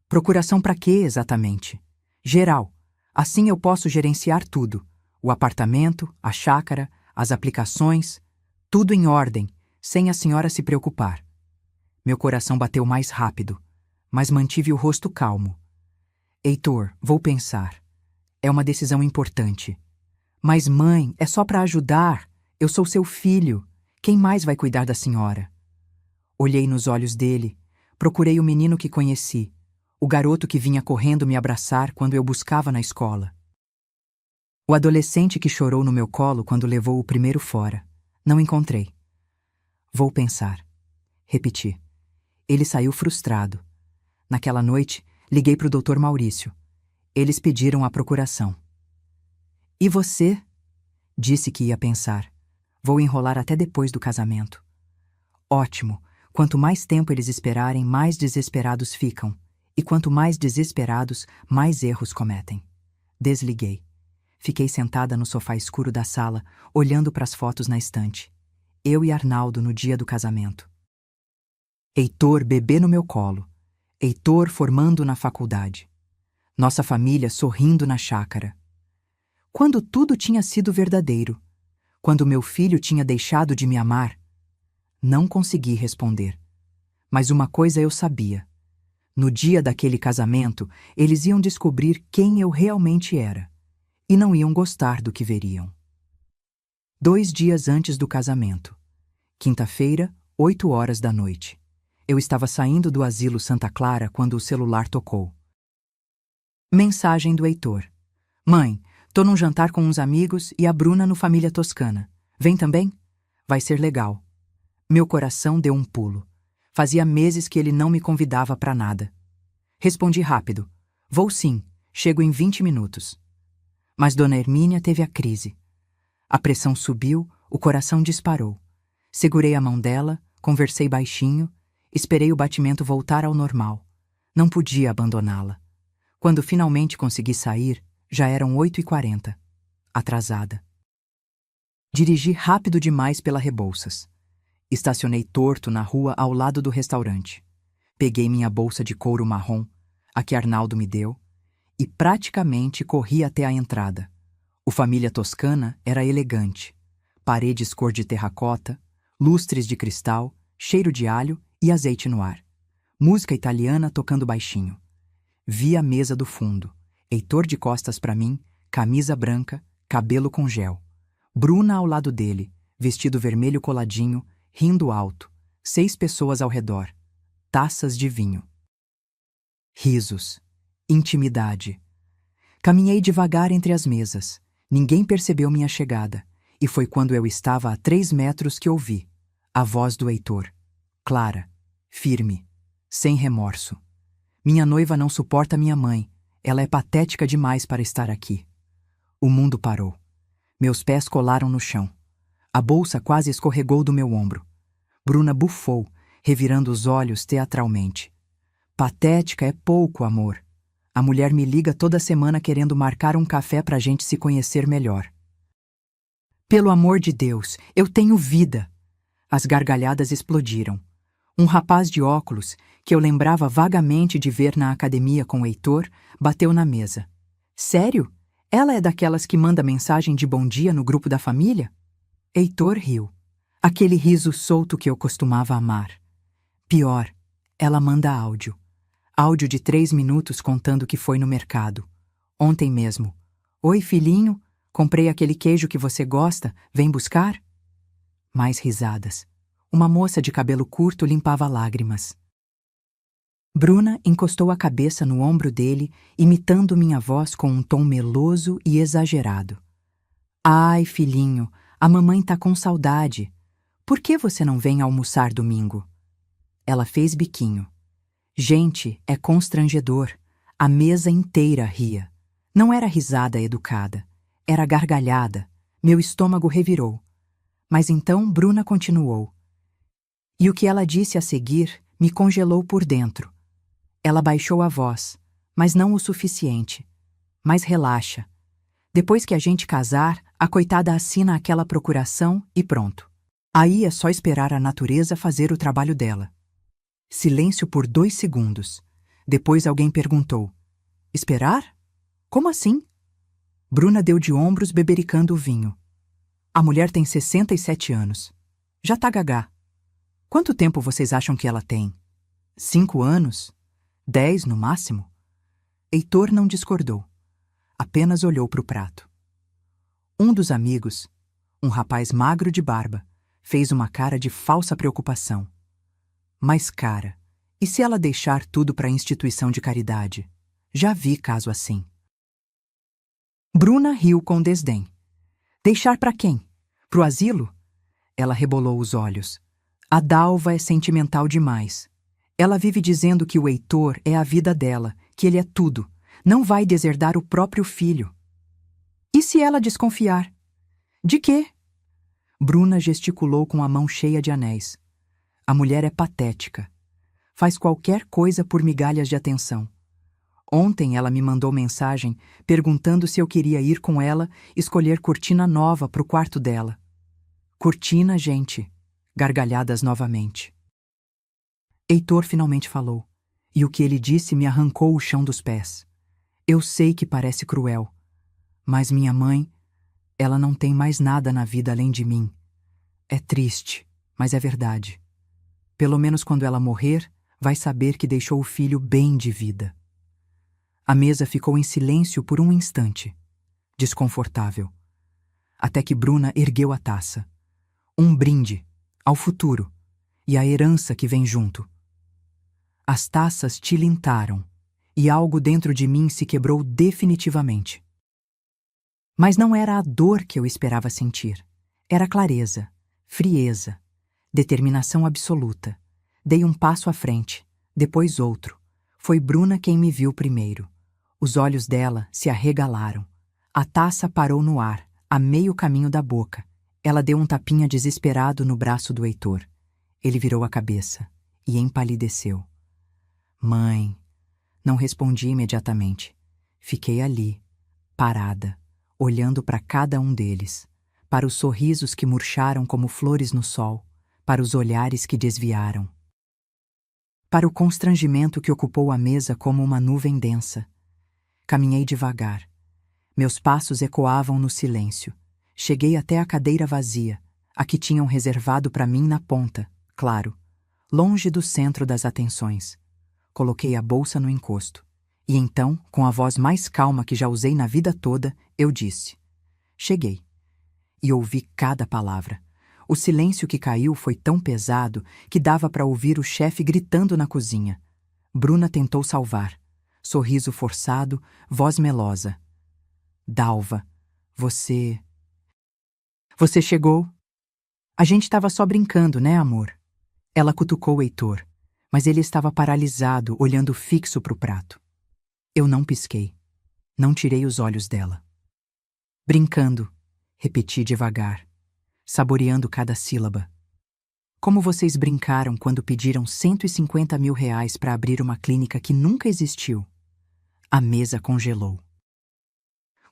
Procuração para quê, exatamente? Geral. Assim eu posso gerenciar tudo. O apartamento, a chácara, as aplicações, tudo em ordem, sem a senhora se preocupar. Meu coração bateu mais rápido, mas mantive o rosto calmo. Heitor, vou pensar. É uma decisão importante. Mas, mãe, é só para ajudar. Eu sou seu filho. Quem mais vai cuidar da senhora? Olhei nos olhos dele. Procurei o menino que conheci. O garoto que vinha correndo me abraçar quando eu buscava na escola. O adolescente que chorou no meu colo quando levou o primeiro fora. Não encontrei. Vou pensar. Repeti. Ele saiu frustrado. Naquela noite, liguei para o Dr. Maurício. Eles pediram a procuração. E você? Disse que ia pensar. Vou enrolar até depois do casamento. Ótimo. Quanto mais tempo eles esperarem, mais desesperados ficam. E quanto mais desesperados, mais erros cometem. Desliguei. Fiquei sentada no sofá escuro da sala, olhando para as fotos na estante. Eu e Arnaldo no dia do casamento. Heitor bebê no meu colo. Heitor formando na faculdade. Nossa família sorrindo na chácara. Quando tudo tinha sido verdadeiro. Quando meu filho tinha deixado de me amar. Não consegui responder. Mas uma coisa eu sabia. No dia daquele casamento, eles iam descobrir quem eu realmente era. E não iam gostar do que veriam. 2 dias antes do casamento. Quinta-feira, 8 horas da noite. Eu estava saindo do asilo Santa Clara quando o celular tocou. Mensagem do Heitor. Mãe, tô num jantar com uns amigos e a Bruna no Família Toscana. Vem também? Vai ser legal. Meu coração deu um pulo. Fazia meses que ele não me convidava para nada. Respondi rápido. Vou sim, chego em 20 minutos. Mas Dona Hermínia teve a crise. A pressão subiu, o coração disparou. Segurei a mão dela, conversei baixinho, esperei o batimento voltar ao normal. Não podia abandoná-la. Quando finalmente consegui sair, já eram 8h40. Atrasada. Dirigi rápido demais pela Rebouças. Estacionei torto na rua ao lado do restaurante. Peguei minha bolsa de couro marrom, a que Arnaldo me deu, e praticamente corri até a entrada. O Família Toscana era elegante. Paredes cor de terracota, lustres de cristal, cheiro de alho e azeite no ar. Música italiana tocando baixinho. Vi a mesa do fundo. Heitor de costas para mim, camisa branca, cabelo com gel. Bruna ao lado dele, vestido vermelho coladinho, rindo alto. 6 pessoas ao redor. Taças de vinho. Risos. Intimidade. Caminhei devagar entre as mesas. Ninguém percebeu minha chegada. E foi quando eu estava a 3 metros que ouvi a voz do Heitor. Clara. Firme. Sem remorso. Minha noiva não suporta minha mãe. Ela é patética demais para estar aqui. O mundo parou. Meus pés colaram no chão. A bolsa quase escorregou do meu ombro. Bruna bufou, revirando os olhos teatralmente. Patética é pouco, amor. A mulher me liga toda semana querendo marcar um café pra gente se conhecer melhor. Pelo amor de Deus, eu tenho vida! As gargalhadas explodiram. Um rapaz de óculos, que eu lembrava vagamente de ver na academia com o Heitor, bateu na mesa. Sério? Ela é daquelas que manda mensagem de bom dia no grupo da família? Heitor riu. Aquele riso solto que eu costumava amar. Pior, ela manda áudio. Áudio de 3 minutos contando que foi no mercado. Ontem mesmo. Oi, filhinho, comprei aquele queijo que você gosta, vem buscar? Mais risadas. Uma moça de cabelo curto limpava lágrimas. Bruna encostou a cabeça no ombro dele, imitando minha voz com um tom meloso e exagerado. Ai, filhinho, a mamãe tá com saudade. Por que você não vem almoçar domingo? Ela fez biquinho. Gente, é constrangedor. A mesa inteira ria. Não era risada educada. Era gargalhada. Meu estômago revirou. Mas então Bruna continuou. E o que ela disse a seguir me congelou por dentro. Ela baixou a voz, mas não o suficiente. Mas relaxa. Depois que a gente casar, a coitada assina aquela procuração e pronto. Aí é só esperar a natureza fazer o trabalho dela. Silêncio por 2 segundos. Depois alguém perguntou. Esperar? Como assim? Bruna deu de ombros bebericando o vinho. A mulher tem 67 anos. Já tá gagá. Quanto tempo vocês acham que ela tem? 5 anos? 10 no máximo? Heitor não discordou. Apenas olhou para o prato. Um dos amigos, um rapaz magro de barba, fez uma cara de falsa preocupação. Mas, cara, e se ela deixar tudo para a instituição de caridade? Já vi caso assim. Bruna riu com desdém. Deixar para quem? Pro asilo? Ela rebolou os olhos. A Dalva é sentimental demais. Ela vive dizendo que o Heitor é a vida dela, que ele é tudo. Não vai deserdar o próprio filho. E se ela desconfiar? De quê? Bruna gesticulou com a mão cheia de anéis. A mulher é patética. Faz qualquer coisa por migalhas de atenção. Ontem ela me mandou mensagem perguntando se eu queria ir com ela escolher cortina nova para o quarto dela. Cortina, gente. Gargalhadas novamente. Heitor finalmente falou, e o que ele disse me arrancou o chão dos pés. Eu sei que parece cruel, mas minha mãe, ela não tem mais nada na vida além de mim. É triste, mas é verdade. Pelo menos quando ela morrer, vai saber que deixou o filho bem de vida. A mesa ficou em silêncio por um instante, desconfortável, até que Bruna ergueu a taça. Um brinde ao futuro e à herança que vem junto. As taças tilintaram e algo dentro de mim se quebrou definitivamente. Mas não era a dor que eu esperava sentir. Era clareza, frieza, determinação absoluta. Dei um passo à frente, depois outro. Foi Bruna quem me viu primeiro. Os olhos dela se arregalaram. A taça parou no ar, a meio caminho da boca. Ela deu um tapinha desesperado no braço do Heitor. Ele virou a cabeça e empalideceu. Mãe, não respondi imediatamente. Fiquei ali, parada, olhando para cada um deles, para os sorrisos que murcharam como flores no sol, para os olhares que desviaram, para o constrangimento que ocupou a mesa como uma nuvem densa. Caminhei devagar. Meus passos ecoavam no silêncio. Cheguei até a cadeira vazia, a que tinham reservado para mim na ponta, claro, longe do centro das atenções. Coloquei a bolsa no encosto. E então, com a voz mais calma que já usei na vida toda, eu disse: cheguei. E ouvi cada palavra. O silêncio que caiu foi tão pesado que dava para ouvir o chefe gritando na cozinha. Bruna tentou salvar. Sorriso forçado, voz melosa. Dalva, você chegou? A gente estava só brincando, né, amor? Ela cutucou Heitor, mas ele estava paralisado, olhando fixo para o prato. Eu não pisquei. Não tirei os olhos dela. Brincando, repeti devagar, saboreando cada sílaba. Como vocês brincaram quando pediram 150 mil reais para abrir uma clínica que nunca existiu? A mesa congelou.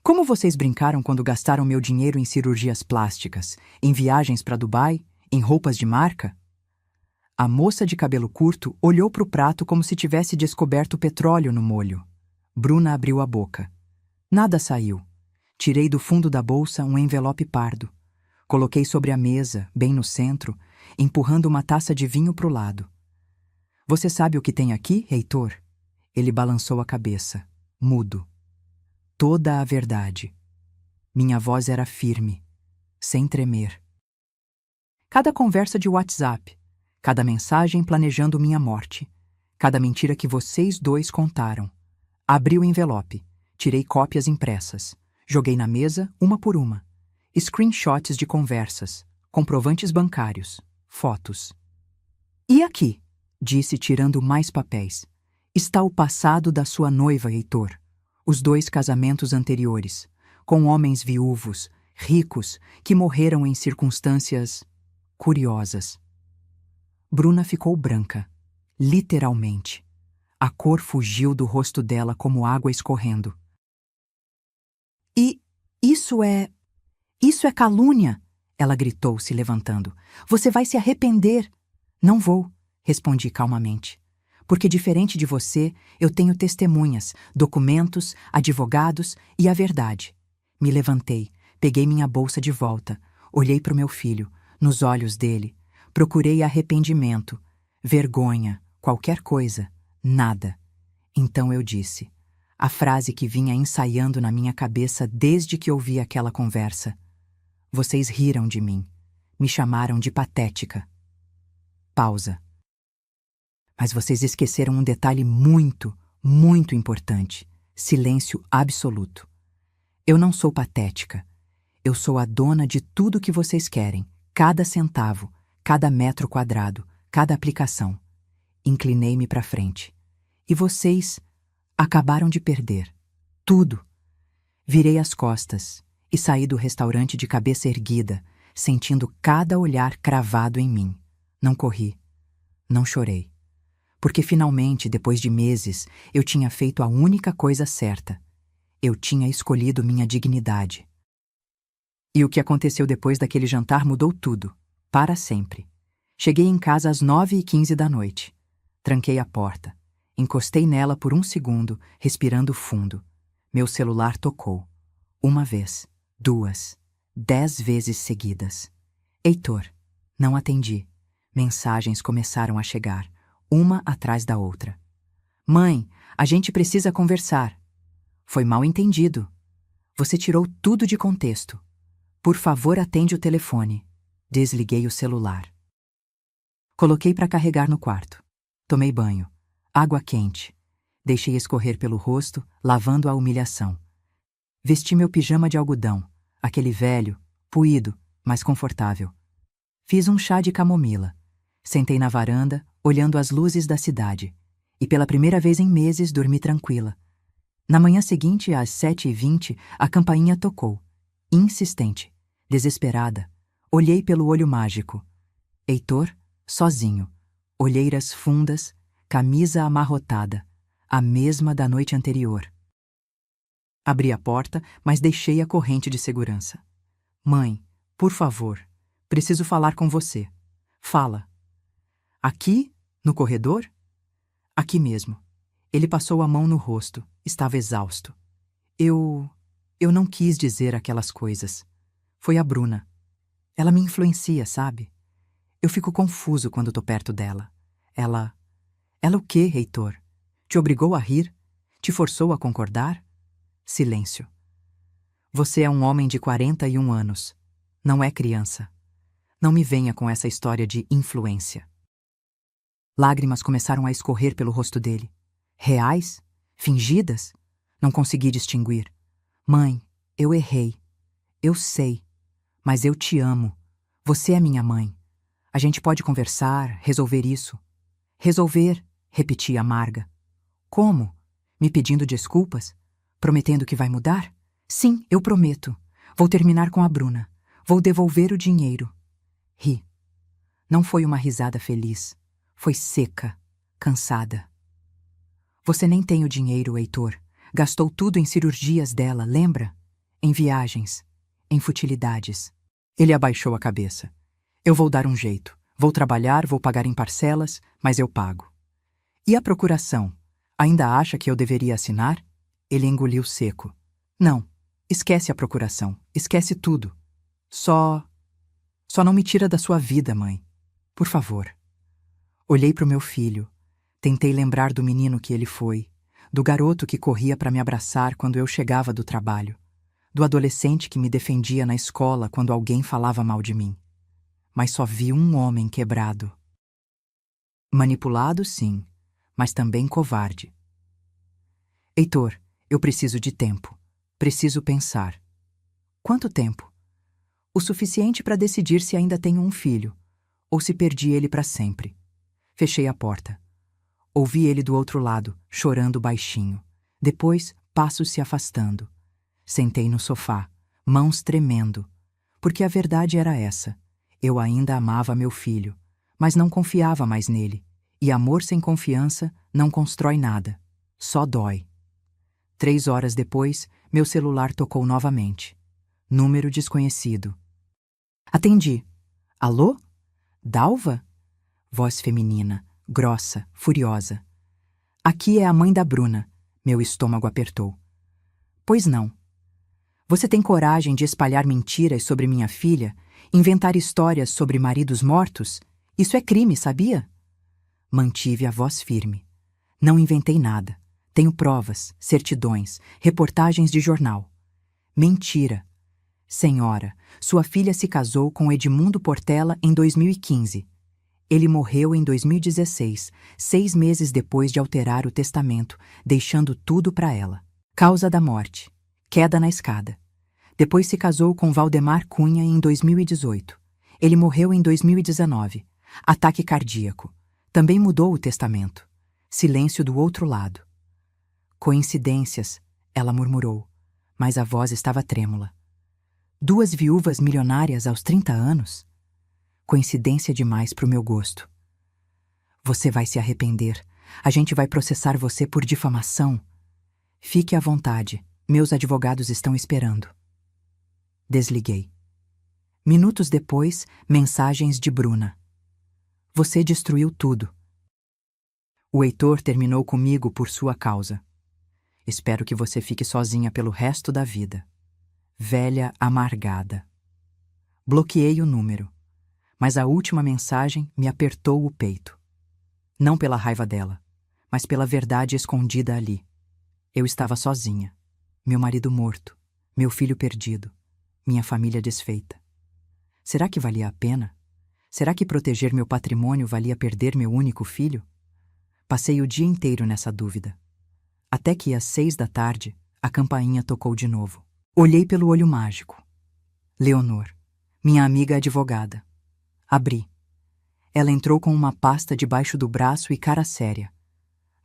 Como vocês brincaram quando gastaram meu dinheiro em cirurgias plásticas, em viagens para Dubai, em roupas de marca? A moça de cabelo curto olhou para o prato como se tivesse descoberto petróleo no molho. Bruna abriu a boca. Nada saiu. Tirei do fundo da bolsa um envelope pardo. Coloquei sobre a mesa, bem no centro, empurrando uma taça de vinho para o lado. Você sabe o que tem aqui, Heitor? Ele balançou a cabeça, mudo. Toda a verdade. Minha voz era firme, sem tremer. Cada conversa de WhatsApp, cada mensagem planejando minha morte, cada mentira que vocês dois contaram. Abri o envelope, tirei cópias impressas, joguei na mesa uma por uma. Screenshots de conversas, comprovantes bancários, fotos. E aqui, disse tirando mais papéis, está o passado da sua noiva, Heitor. Os 2 casamentos anteriores, com homens viúvos, ricos, que morreram em circunstâncias curiosas. Bruna ficou branca, literalmente. A cor fugiu do rosto dela como água escorrendo. E isso é calúnia, ela gritou, se levantando. Você vai se arrepender. Não vou, respondi calmamente. Porque diferente de você, eu tenho testemunhas, documentos, advogados e a verdade. Me levantei, peguei minha bolsa de volta, olhei para o meu filho, nos olhos dele, procurei arrependimento, vergonha, qualquer coisa, nada. Então eu disse, a frase que vinha ensaiando na minha cabeça desde que ouvi aquela conversa. Vocês riram de mim, me chamaram de patética. Pausa. Mas vocês esqueceram um detalhe muito, muito importante. Silêncio absoluto. Eu não sou patética. Eu sou a dona de tudo que vocês querem. Cada centavo, cada metro quadrado, cada aplicação. Inclinei-me para frente. E vocês acabaram de perder. Tudo. Virei as costas e saí do restaurante de cabeça erguida, sentindo cada olhar cravado em mim. Não corri, não chorei. Porque finalmente, depois de meses, eu tinha feito a única coisa certa. Eu tinha escolhido minha dignidade. E o que aconteceu depois daquele jantar mudou tudo, para sempre. Cheguei em casa às 9h15 da noite. Tranquei a porta. Encostei nela por um segundo, respirando fundo. Meu celular tocou. 1 vez, 2, 10 vezes seguidas. Heitor. Não atendi. Mensagens começaram a chegar, uma atrás da outra. Mãe, a gente precisa conversar. Foi mal entendido. Você tirou tudo de contexto. Por favor, atende o telefone. Desliguei o celular. Coloquei para carregar no quarto. Tomei banho. Água quente. Deixei escorrer pelo rosto, lavando a humilhação. Vesti meu pijama de algodão, aquele velho, puído, mas confortável. Fiz um chá de camomila. Sentei na varanda, olhando as luzes da cidade. E pela primeira vez em meses dormi tranquila. Na manhã seguinte, às 7h20, a campainha tocou. Insistente, desesperada. Olhei pelo olho mágico. Heitor, sozinho. Olheiras fundas, camisa amarrotada. A mesma da noite anterior. Abri a porta, mas deixei a corrente de segurança. Mãe, por favor, preciso falar com você. Fala. Aqui? No corredor? Aqui mesmo. Ele passou a mão no rosto. Estava exausto. Eu não quis dizer aquelas coisas. Foi a Bruna. Ela me influencia, sabe? Eu fico confuso quando tô perto dela. Ela o quê, Heitor? Te obrigou a rir? Te forçou a concordar? Silêncio. Você é um homem de 41 anos. Não é criança. Não me venha com essa história de influência. Lágrimas começaram a escorrer pelo rosto dele. Reais? Fingidas? Não consegui distinguir. Mãe, eu errei. Eu sei. Mas eu te amo. Você é minha mãe. A gente pode conversar, resolver isso. Resolver, repeti amarga. Como? Me pedindo desculpas? Prometendo que vai mudar? Sim, eu prometo. Vou terminar com a Bruna. Vou devolver o dinheiro. Ri. Não foi uma risada feliz. Foi seca, cansada. Você nem tem o dinheiro, Heitor. Gastou tudo em cirurgias dela, lembra? Em viagens, em futilidades. Ele abaixou a cabeça. Eu vou dar um jeito. Vou trabalhar, vou pagar em parcelas, mas eu pago. E a procuração? Ainda acha que eu deveria assinar? Ele engoliu seco. Não, esquece a procuração. Esquece tudo. Só não me tira da sua vida, mãe. Por favor. Olhei para o meu filho. Tentei lembrar do menino que ele foi, do garoto que corria para me abraçar quando eu chegava do trabalho, do adolescente que me defendia na escola quando alguém falava mal de mim. Mas só vi um homem quebrado. Manipulado, sim, mas também covarde. Heitor, eu preciso de tempo. Preciso pensar. Quanto tempo? O suficiente para decidir se ainda tenho um filho, ou se perdi ele para sempre. Fechei a porta. Ouvi ele do outro lado, chorando baixinho. Depois, passos se afastando. Sentei no sofá, mãos tremendo. Porque a verdade era essa. Eu ainda amava meu filho, mas não confiava mais nele. E amor sem confiança não constrói nada. Só dói. 3 horas depois, meu celular tocou novamente. Número desconhecido. Atendi. Alô? Dalva? Voz feminina, grossa, furiosa. Aqui é a mãe da Bruna. Meu estômago apertou. Pois não. Você tem coragem de espalhar mentiras sobre minha filha, inventar histórias sobre maridos mortos? Isso é crime, sabia? Mantive a voz firme. Não inventei nada. Tenho provas, certidões, reportagens de jornal. Mentira. Senhora, sua filha se casou com Edmundo Portela em 2015. Ele morreu em 2016, 6 meses depois de alterar o testamento, deixando tudo para ela. Causa da morte: queda na escada. Depois se casou com Valdemar Cunha em 2018. Ele morreu em 2019. Ataque cardíaco. Também mudou o testamento. Silêncio do outro lado. Coincidências, ela murmurou, mas a voz estava trêmula. 2 viúvas milionárias aos 30 anos? Coincidência demais pro meu gosto. Você vai se arrepender. A gente vai processar você por difamação. Fique à vontade. Meus advogados estão esperando. Desliguei. Minutos depois, mensagens de Bruna. Você destruiu tudo. O Heitor terminou comigo por sua causa. Espero que você fique sozinha pelo resto da vida. Velha amargada. Bloqueei o número, mas a última mensagem me apertou o peito. Não pela raiva dela, mas pela verdade escondida ali. Eu estava sozinha. Meu marido morto, meu filho perdido, minha família desfeita. Será que valia a pena? Será que proteger meu patrimônio valia perder meu único filho? Passei o dia inteiro nessa dúvida. Até que às 6 da tarde, a campainha tocou de novo. Olhei pelo olho mágico. Leonor, minha amiga advogada. Abri. Ela entrou com uma pasta debaixo do braço e cara séria.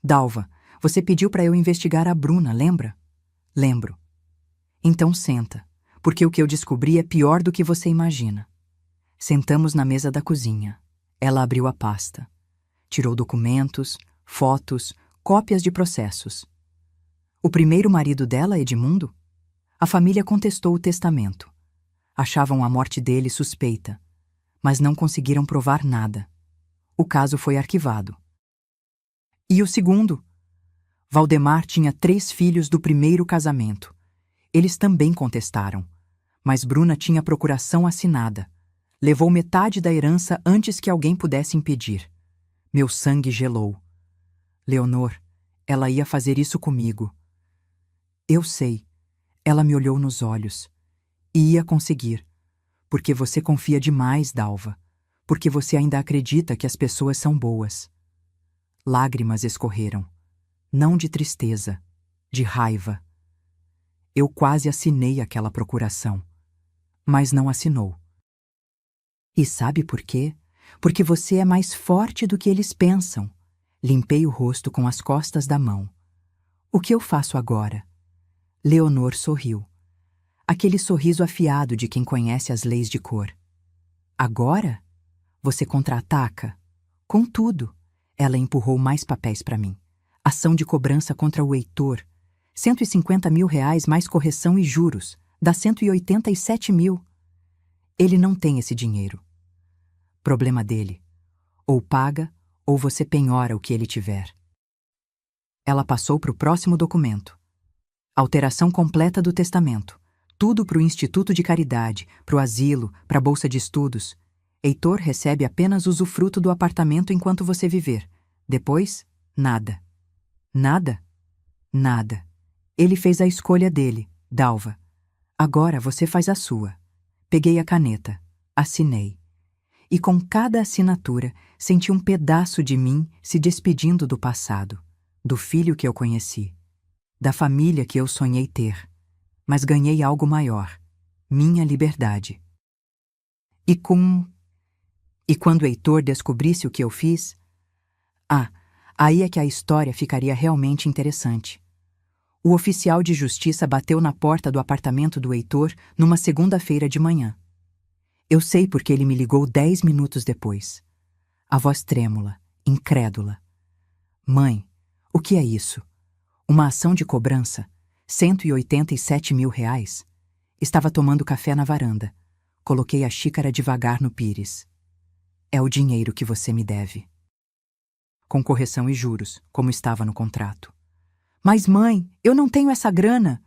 Dalva, você pediu para eu investigar a Bruna, lembra? Lembro. Então senta, porque o que eu descobri é pior do que você imagina. Sentamos na mesa da cozinha. Ela abriu a pasta. Tirou documentos, fotos, cópias de processos. O primeiro marido dela, Edmundo? A família contestou o testamento. Achavam a morte dele suspeita, mas não conseguiram provar nada. O caso foi arquivado. E o segundo? Valdemar tinha 3 filhos do primeiro casamento. Eles também contestaram, mas Bruna tinha procuração assinada. Levou metade da herança antes que alguém pudesse impedir. Meu sangue gelou. Leonor, ela ia fazer isso comigo. Eu sei. Ela me olhou nos olhos. E ia conseguir. Porque você confia demais, Dalva. Porque você ainda acredita que as pessoas são boas. Lágrimas escorreram. Não de tristeza, de raiva. Eu quase assinei aquela procuração. Mas não assinou. E sabe por quê? Porque você é mais forte do que eles pensam. Limpei o rosto com as costas da mão. O que eu faço agora? Leonor sorriu. Aquele sorriso afiado de quem conhece as leis de cor. Agora? Você contra-ataca? Contudo, ela empurrou mais papéis para mim. Ação de cobrança contra o Heitor. 150 mil reais mais correção e juros. Dá 187 mil. Ele não tem esse dinheiro. Problema dele. Ou paga, ou você penhora o que ele tiver. Ela passou para o próximo documento. Alteração completa do testamento. Tudo para o Instituto de Caridade, para o asilo, para a bolsa de estudos. Heitor recebe apenas usufruto do apartamento enquanto você viver. Depois, nada. Nada? Nada. Ele fez a escolha dele, Dalva. Agora você faz a sua. Peguei a caneta. Assinei. E com cada assinatura, senti um pedaço de mim se despedindo do passado, do filho que eu conheci, da família que eu sonhei ter. Mas ganhei algo maior, minha liberdade. E quando Heitor descobrisse o que eu fiz? Aí é que a história ficaria realmente interessante. O oficial de justiça bateu na porta do apartamento do Heitor numa segunda-feira de manhã. Eu sei porque ele me ligou 10 minutos depois. A voz trêmula, incrédula. Mãe, o que é isso? Uma ação de cobrança? 187 mil reais? Estava tomando café na varanda. Coloquei a xícara devagar no pires. É o dinheiro que você me deve. Com correção e juros, como estava no contrato. Mas mãe, eu não tenho essa grana.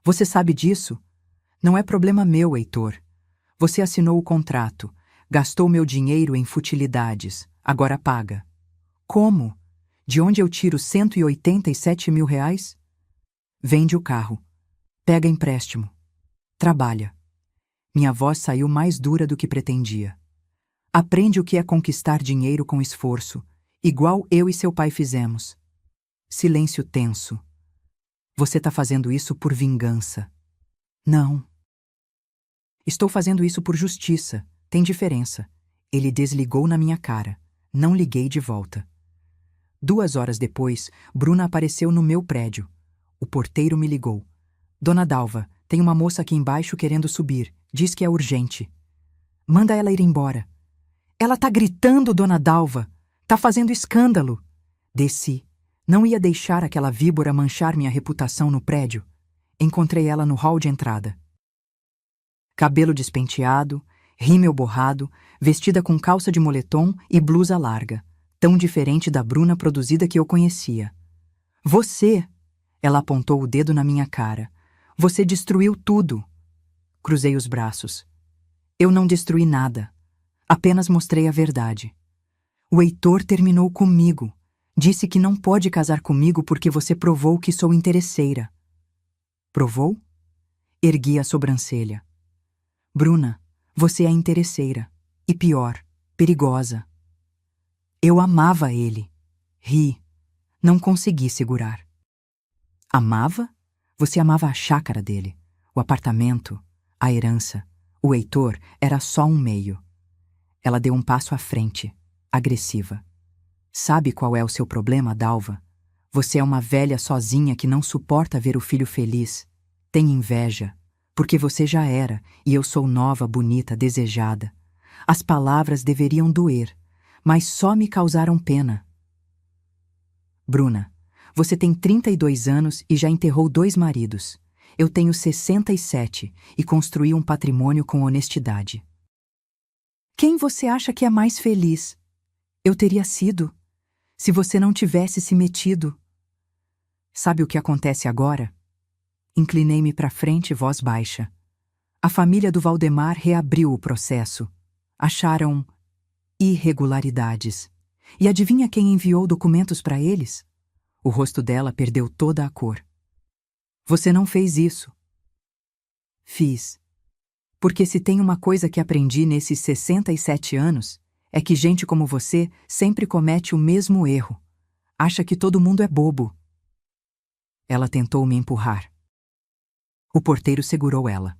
Você sabe disso? Não é problema meu, Heitor. Você assinou o contrato, gastou meu dinheiro em futilidades, agora paga. Como? De onde eu tiro 187 mil reais? Vende o carro. Pega empréstimo. Trabalha. Minha voz saiu mais dura do que pretendia. Aprende o que é conquistar dinheiro com esforço, igual eu e seu pai fizemos. Silêncio tenso. Você tá fazendo isso por vingança. Não. Estou fazendo isso por justiça. Tem diferença. Ele desligou na minha cara. Não liguei de volta. 2 horas depois, Bruna apareceu no meu prédio. O porteiro me ligou. Dona Dalva, tem uma moça aqui embaixo querendo subir. Diz que é urgente. Manda ela ir embora. Ela tá gritando, dona Dalva. Tá fazendo escândalo. Desci. Não ia deixar aquela víbora manchar minha reputação no prédio. Encontrei ela no hall de entrada. Cabelo despenteado, rímel borrado, vestida com calça de moletom e blusa larga, tão diferente da Bruna produzida que eu conhecia. Você! Ela apontou o dedo na minha cara. Você destruiu tudo. Cruzei os braços. Eu não destruí nada. Apenas mostrei a verdade. O Heitor terminou comigo. Disse que não pode casar comigo porque você provou que sou interesseira. Provou? Ergui a sobrancelha. Bruna, você é interesseira. E pior, perigosa. Eu amava ele. Ri. Não consegui segurar. Amava? Você amava a chácara dele, o apartamento, a herança. O Heitor era só um meio. Ela deu um passo à frente, agressiva. Sabe qual é o seu problema, Dalva? Você é uma velha sozinha que não suporta ver o filho feliz. Tem inveja, porque você já era e eu sou nova, bonita, desejada. As palavras deveriam doer, mas só me causaram pena. Bruna, você tem 32 anos e já enterrou 2 maridos. Eu tenho 67 e construí um patrimônio com honestidade. Quem você acha que é mais feliz? Eu teria sido, se você não tivesse se metido. Sabe o que acontece agora? Inclinei-me para frente, voz baixa. A família do Valdemar reabriu o processo. Acharam irregularidades. E adivinha quem enviou documentos para eles? O rosto dela perdeu toda a cor. Você não fez isso. Fiz. Porque se tem uma coisa que aprendi nesses 67 anos, é que gente como você sempre comete o mesmo erro. Acha que todo mundo é bobo. Ela tentou me empurrar. O porteiro segurou ela.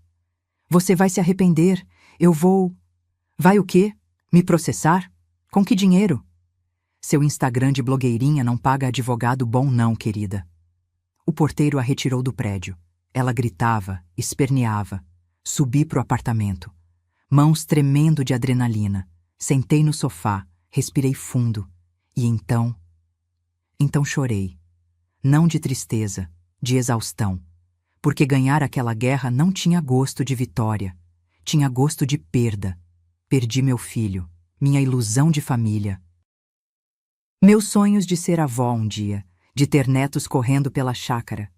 Você vai se arrepender. Eu vou... Vai o quê? Me processar? Com que dinheiro? Seu Instagram de blogueirinha não paga advogado bom não, querida. O porteiro a retirou do prédio. Ela gritava, esperneava. Subi pro apartamento. Mãos tremendo de adrenalina. Sentei no sofá, respirei fundo. E então chorei. Não de tristeza, de exaustão. Porque ganhar aquela guerra não tinha gosto de vitória. Tinha gosto de perda. Perdi meu filho, minha ilusão de família. Meus sonhos de ser avó um dia, de ter netos correndo pela chácara.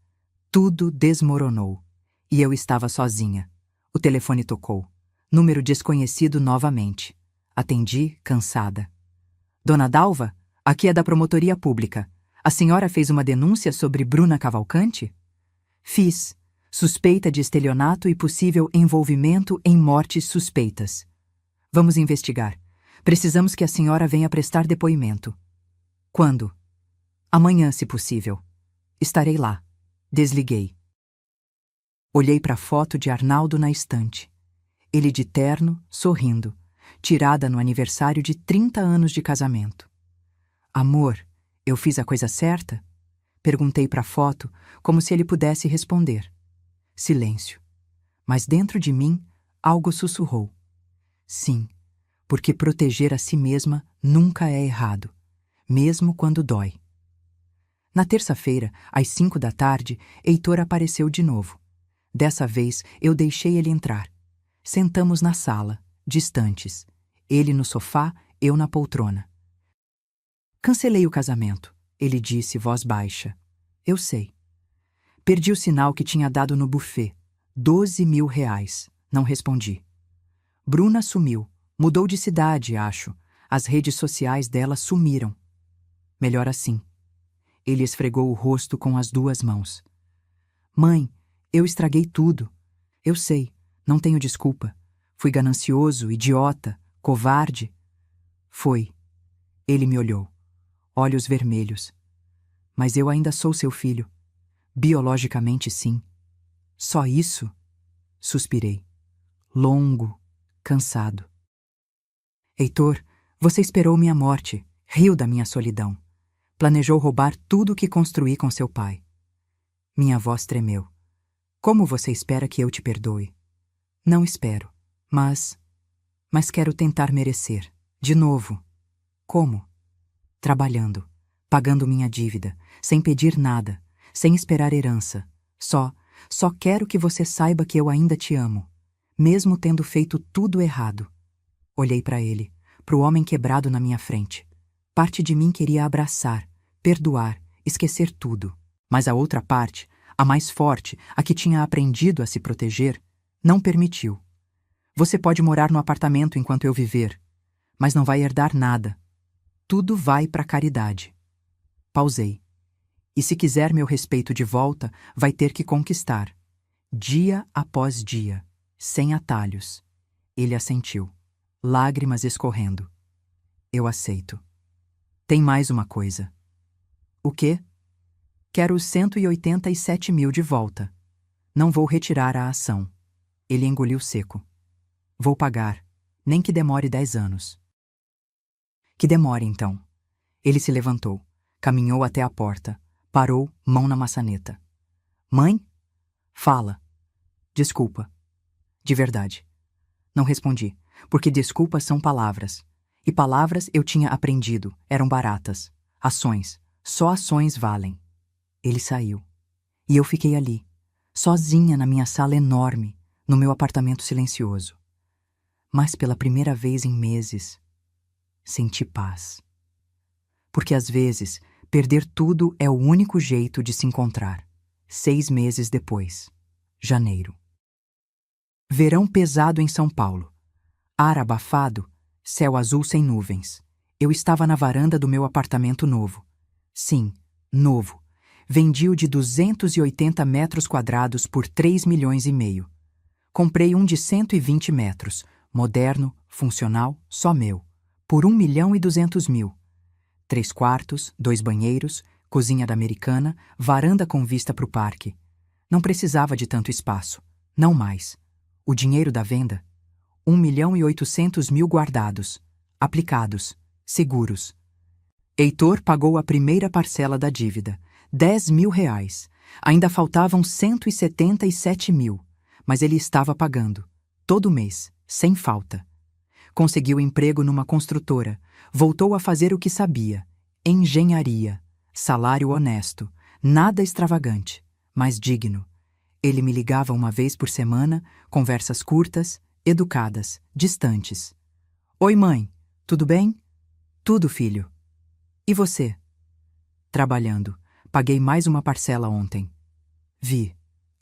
Tudo desmoronou. E eu estava sozinha. O telefone tocou. Número desconhecido novamente. Atendi, cansada. Dona Dalva, aqui é da Promotoria Pública. A senhora fez uma denúncia sobre Bruna Cavalcante? Fiz. Suspeita de estelionato e possível envolvimento em mortes suspeitas. Vamos investigar. Precisamos que a senhora venha prestar depoimento. Quando? Amanhã, se possível. Estarei lá. Desliguei. Olhei para a foto de Arnaldo na estante. Ele de terno, sorrindo, tirada no aniversário de 30 anos de casamento. Amor, eu fiz a coisa certa? Perguntei para a foto, como se ele pudesse responder. Silêncio. Mas dentro de mim, algo sussurrou. Sim, porque proteger a si mesma nunca é errado, mesmo quando dói. Na terça-feira, às 5 da tarde, Heitor apareceu de novo. Dessa vez, eu deixei ele entrar. Sentamos na sala, distantes. Ele no sofá, eu na poltrona. Cancelei o casamento, ele disse, voz baixa. Eu sei. Perdi o sinal que tinha dado no buffet. 12.000. Não respondi. Bruna sumiu. Mudou de cidade, acho. As redes sociais dela sumiram. Melhor assim. Ele esfregou o rosto com as 2 mãos. Mãe, eu estraguei tudo. Eu sei, não tenho desculpa. Fui ganancioso, idiota, covarde. Foi. Ele me olhou. Olhos vermelhos. Mas eu ainda sou seu filho. Biologicamente, sim. Só isso? Suspirei. Longo, cansado. Heitor, você esperou minha morte, riu da minha solidão. Planejou roubar tudo o que construí com seu pai. Minha voz tremeu. Como você espera que eu te perdoe? Não espero, mas quero tentar merecer. De novo. Como? Trabalhando, pagando minha dívida, sem pedir nada, sem esperar herança. Só quero que você saiba que eu ainda te amo, mesmo tendo feito tudo errado. Olhei para ele, para o homem quebrado na minha frente. Parte de mim queria abraçar, perdoar, esquecer tudo. Mas a outra parte, a mais forte, a que tinha aprendido a se proteger, não permitiu. Você pode morar no apartamento enquanto eu viver, mas não vai herdar nada. Tudo vai para a caridade. Pausei. E se quiser meu respeito de volta, vai ter que conquistar. Dia após dia, sem atalhos. Ele assentiu, lágrimas escorrendo. Eu aceito. Tem mais uma coisa. O quê? Quero os 187 mil de volta. Não vou retirar a ação. Ele engoliu seco. Vou pagar, nem que demore 10 anos. Que demore, então. Ele se levantou, caminhou até a porta, parou, mão na maçaneta. Mãe? Fala. Desculpa. De verdade. Não respondi, porque desculpas são palavras. E palavras eu tinha aprendido, eram baratas. Ações. Só ações valem. Ele saiu. E eu fiquei ali, sozinha na minha sala enorme, no meu apartamento silencioso. Mas pela primeira vez em meses, senti paz. Porque às vezes, perder tudo é o único jeito de se encontrar. 6 meses depois. Janeiro. Verão pesado em São Paulo. Ar abafado, céu azul sem nuvens. Eu estava na varanda do meu apartamento novo. Sim, novo. Vendi-o de 280 metros quadrados por 3 milhões e meio. Comprei um de 120 metros, moderno, funcional, só meu, por 1 milhão e 200 mil. 3 quartos, 2 banheiros, cozinha da americana, varanda com vista para o parque. Não precisava de tanto espaço, não mais. O dinheiro da venda? 1 milhão e 800 mil guardados, aplicados, seguros. Heitor pagou a primeira parcela da dívida, 10 mil reais. Ainda faltavam 177 mil, mas ele estava pagando, todo mês, sem falta. Conseguiu emprego numa construtora, voltou a fazer o que sabia, engenharia, salário honesto, nada extravagante, mas digno. Ele me ligava uma vez por semana, conversas curtas, educadas, distantes. Oi, mãe, tudo bem? Tudo, filho. E você? Trabalhando. Paguei mais uma parcela ontem. Vi.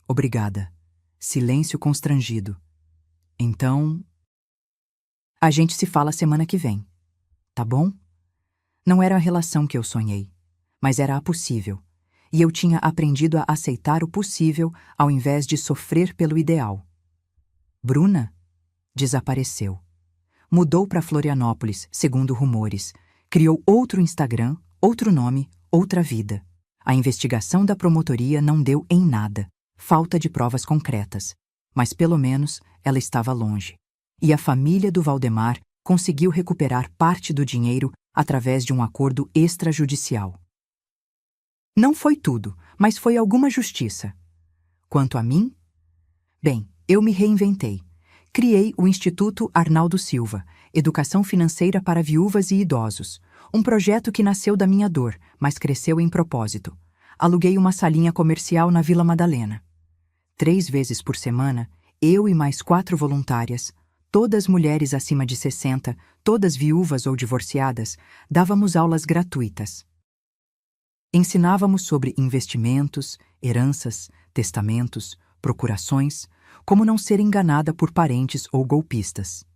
Obrigada. Silêncio constrangido. Então... A gente se fala semana que vem. Tá bom? Não era a relação que eu sonhei, mas era a possível. E eu tinha aprendido a aceitar o possível ao invés de sofrer pelo ideal. Bruna? Desapareceu. Mudou para Florianópolis, segundo rumores. Criou outro Instagram, outro nome, outra vida. A investigação da promotoria não deu em nada. Falta de provas concretas. Mas pelo menos ela estava longe. E a família do Valdemar conseguiu recuperar parte do dinheiro através de um acordo extrajudicial. Não foi tudo, mas foi alguma justiça. Quanto a mim? Bem, eu me reinventei. Criei o Instituto Arnaldo Silva, Educação Financeira para Viúvas e Idosos, um projeto que nasceu da minha dor, mas cresceu em propósito. Aluguei uma salinha comercial na Vila Madalena. 3 vezes por semana, eu e mais 4 voluntárias, todas mulheres acima de 60, todas viúvas ou divorciadas, dávamos aulas gratuitas. Ensinávamos sobre investimentos, heranças, testamentos, procurações, como não ser enganada por parentes ou golpistas.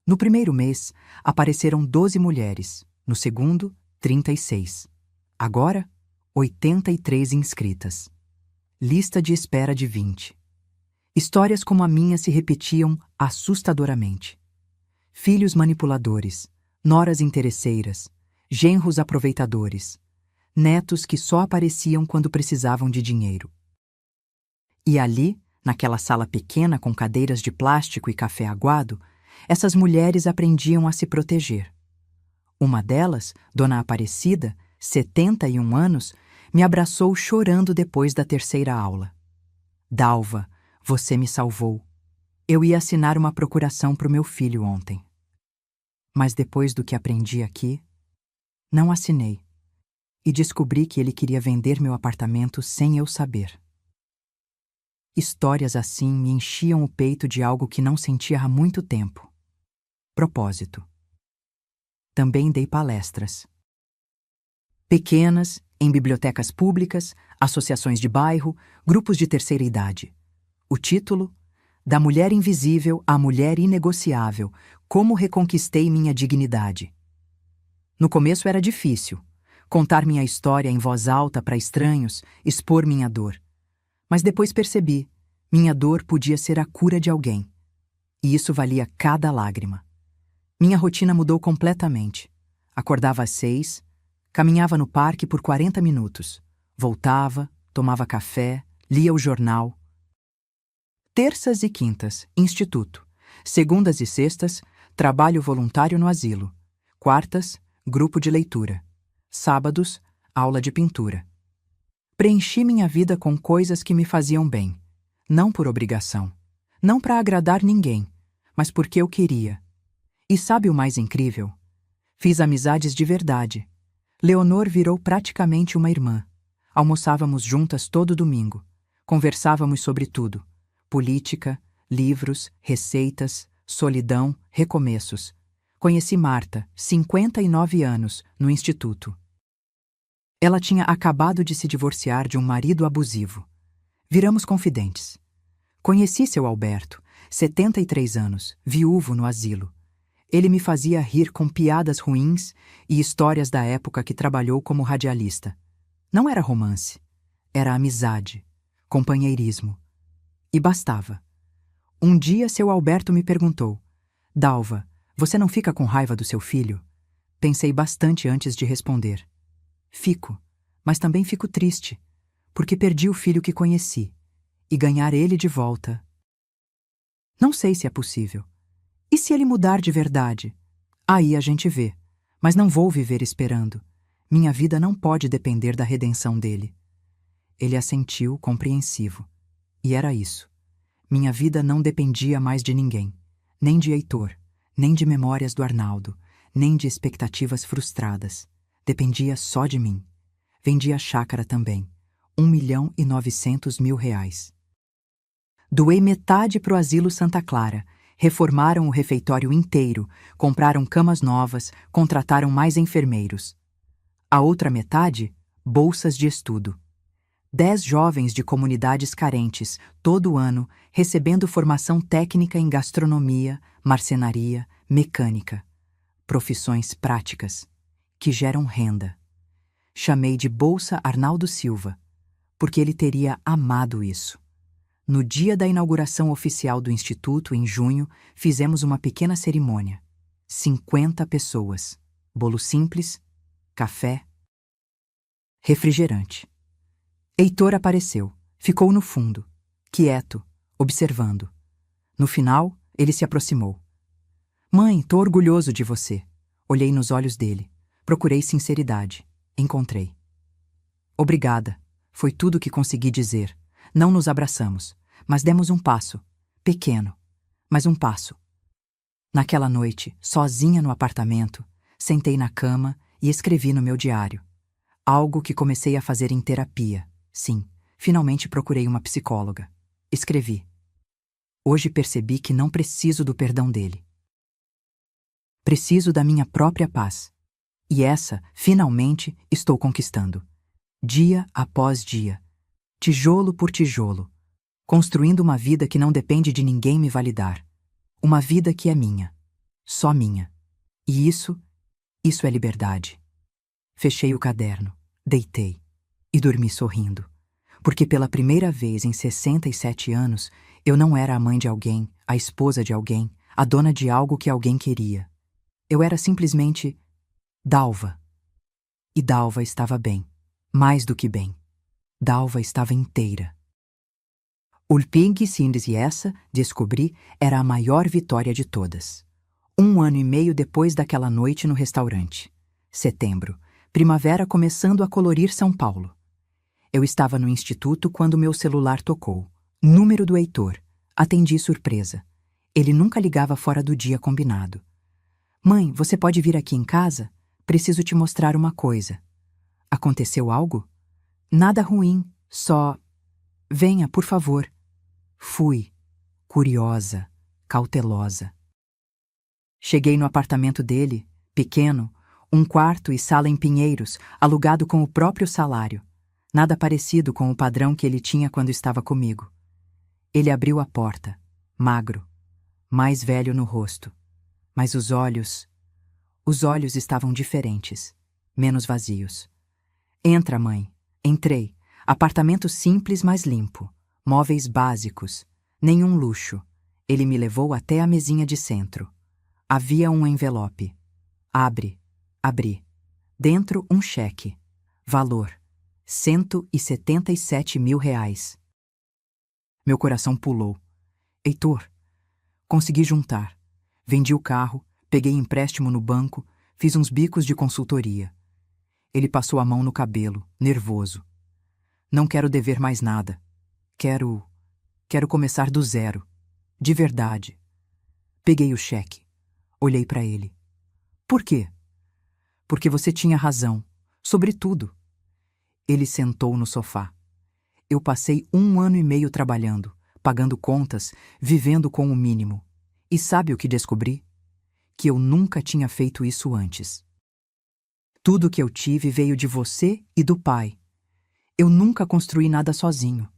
No primeiro mês, apareceram 12 mulheres, no segundo, 36. Agora, 83 inscritas. Lista de espera de 20. Histórias como a minha se repetiam assustadoramente. Filhos manipuladores, noras interesseiras, genros aproveitadores, netos que só apareciam quando precisavam de dinheiro. E ali, naquela sala pequena com cadeiras de plástico e café aguado, essas mulheres aprendiam a se proteger. Uma delas, Dona Aparecida, 71 anos, me abraçou chorando depois da terceira aula. Dalva, você me salvou. Eu ia assinar uma procuração para o meu filho ontem. Mas depois do que aprendi aqui, não assinei. E descobri que ele queria vender meu apartamento sem eu saber. Histórias assim me enchiam o peito de algo que não sentia há muito tempo. Propósito. Também dei palestras. Pequenas, em bibliotecas públicas, associações de bairro, grupos de terceira idade. O título: Da Mulher Invisível à Mulher Inegociável, como reconquistei minha dignidade. No começo era difícil. Contar minha história em voz alta para estranhos, expor minha dor. Mas depois percebi, minha dor podia ser a cura de alguém. E isso valia cada lágrima. Minha rotina mudou completamente. Acordava às 6, caminhava no parque por 40 minutos. Voltava, tomava café, lia o jornal. Terças e quintas, instituto. Segundas e sextas, trabalho voluntário no asilo. Quartas, grupo de leitura. Sábados, aula de pintura. Preenchi minha vida com coisas que me faziam bem. Não por obrigação. Não para agradar ninguém, mas porque eu queria. E sabe o mais incrível? Fiz amizades de verdade. Leonor virou praticamente uma irmã. Almoçávamos juntas todo domingo. Conversávamos sobre tudo. Política, livros, receitas, solidão, recomeços. Conheci Marta, 59 anos, no instituto. Ela tinha acabado de se divorciar de um marido abusivo. Viramos confidentes. Conheci seu Alberto, 73 anos, viúvo no asilo. Ele me fazia rir com piadas ruins e histórias da época que trabalhou como radialista. Não era romance, era amizade, companheirismo. E bastava. Um dia seu Alberto me perguntou: Dalva, você não fica com raiva do seu filho? Pensei bastante antes de responder. Fico, mas também fico triste, porque perdi o filho que conheci, e ganhar ele de volta. Não sei se é possível. E se ele mudar de verdade? Aí a gente vê, mas não vou viver esperando. Minha vida não pode depender da redenção dele. Ele assentiu, compreensivo. E era isso. Minha vida não dependia mais de ninguém, nem de Heitor, nem de memórias do Arnaldo, nem de expectativas frustradas. Dependia só de mim. Vendi a chácara também, R$ 1.900.000. Doei metade para o asilo Santa Clara, reformaram o refeitório inteiro, compraram camas novas, contrataram mais enfermeiros. A outra metade, bolsas de estudo. 10 jovens de comunidades carentes, todo ano, recebendo formação técnica em gastronomia, marcenaria, mecânica. Profissões práticas, que geram renda. Chamei de Bolsa Arnaldo Silva, porque ele teria amado isso. No dia da inauguração oficial do Instituto, em junho, fizemos uma pequena cerimônia. 50 pessoas. Bolo simples, café, refrigerante. Heitor apareceu. Ficou no fundo, quieto, observando. No final, ele se aproximou. Mãe, tô orgulhoso de você. Olhei nos olhos dele. Procurei sinceridade. Encontrei. Obrigada. Foi tudo o que consegui dizer. Não nos abraçamos, mas demos um passo. Pequeno, mas um passo. Naquela noite, sozinha no apartamento, sentei na cama e escrevi no meu diário. Algo que comecei a fazer em terapia. Sim, finalmente procurei uma psicóloga. Escrevi. Hoje percebi que não preciso do perdão dele. Preciso da minha própria paz. E essa, finalmente, estou conquistando. Dia após dia. Tijolo por tijolo. Construindo uma vida que não depende de ninguém me validar. Uma vida que é minha. Só minha. E isso é liberdade. Fechei o caderno, deitei e dormi sorrindo. Porque pela primeira vez em 67 anos, eu não era a mãe de alguém, a esposa de alguém, a dona de algo que alguém queria. Eu era simplesmente Dalva. E Dalva estava bem. Mais do que bem. Dalva estava inteira. Ulping Sindes e essa, descobri, era a maior vitória de todas. 1 ano e meio depois daquela noite no restaurante. Setembro. Primavera começando a colorir São Paulo. Eu estava no instituto quando meu celular tocou. Número do Heitor. Atendi surpresa. Ele nunca ligava fora do dia combinado. Mãe, você pode vir aqui em casa? Preciso te mostrar uma coisa. Aconteceu algo? Nada ruim, só... Venha, por favor. Fui, curiosa, cautelosa. Cheguei no apartamento dele, pequeno, um quarto e sala em Pinheiros, alugado com o próprio salário. Nada parecido com o padrão que ele tinha quando estava comigo. Ele abriu a porta, magro, mais velho no rosto. Mas os olhos estavam diferentes, menos vazios. Entra, mãe. Entrei. Apartamento simples, mas limpo. Móveis básicos. Nenhum luxo. Ele me levou até a mesinha de centro. Havia um envelope. Abre. Abri. Dentro um cheque. Valor: R$ 177.000. Meu coração pulou. Heitor, consegui juntar. Vendi o carro, peguei empréstimo no banco, fiz uns bicos de consultoria. Ele passou a mão no cabelo, nervoso. Não quero dever mais nada. Quero começar do zero. De verdade. Peguei o cheque. Olhei para ele. Por quê? Porque você tinha razão. Sobre tudo. Ele sentou no sofá. Eu passei 1 ano e meio trabalhando, pagando contas, vivendo com o mínimo. E sabe o que descobri? Que eu nunca tinha feito isso antes. Tudo que eu tive veio de você e do pai. Eu nunca construí nada sozinho.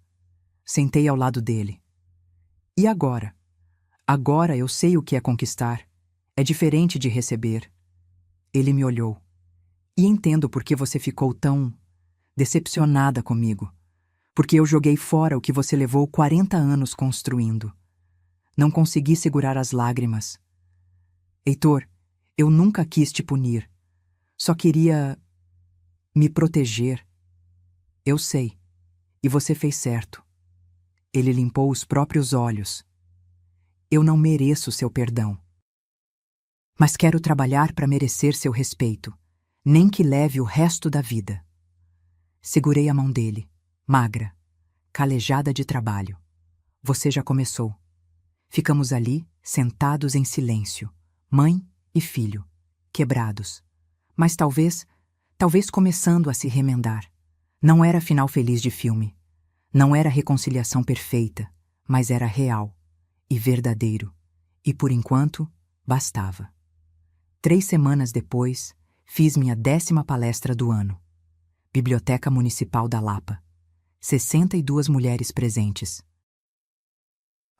Sentei ao lado dele. E agora? Agora eu sei o que é conquistar. É diferente de receber. Ele me olhou. E entendo por que você ficou tão decepcionada comigo. Porque eu joguei fora o que você levou 40 anos construindo. Não consegui segurar as lágrimas. Heitor, eu nunca quis te punir. Só queria me proteger. Eu sei. E você fez certo. Ele limpou os próprios olhos. Eu não mereço seu perdão. Mas quero trabalhar para merecer seu respeito, nem que leve o resto da vida. Segurei a mão dele, magra, calejada de trabalho. Você já começou. Ficamos ali, sentados em silêncio, mãe e filho, quebrados. Mas talvez começando a se remendar. Não era final feliz de filme. Não era reconciliação perfeita, mas era real e verdadeiro. E por enquanto, bastava. 3 semanas depois, fiz minha 10ª palestra do ano. Biblioteca Municipal da Lapa. 62 mulheres presentes.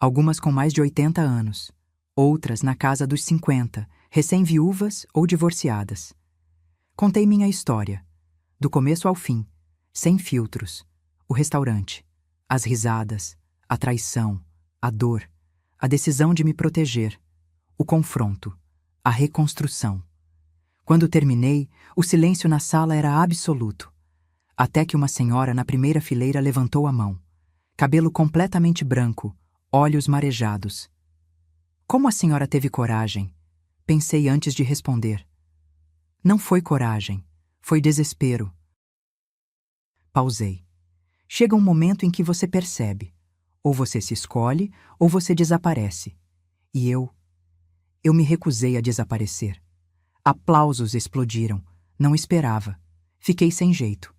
Algumas com mais de 80 anos, outras na casa dos 50, recém-viúvas ou divorciadas. Contei minha história, do começo ao fim, sem filtros, o restaurante, as risadas, a traição, a dor, a decisão de me proteger, o confronto, a reconstrução. Quando terminei, o silêncio na sala era absoluto, até que uma senhora na primeira fileira levantou a mão, cabelo completamente branco, olhos marejados. Como a senhora teve coragem? Pensei antes de responder. Não foi coragem, foi desespero. Pausei. Chega um momento em que você percebe. Ou você se escolhe, ou você desaparece. E eu me recusei a desaparecer. Aplausos explodiram. Não esperava. Fiquei sem jeito.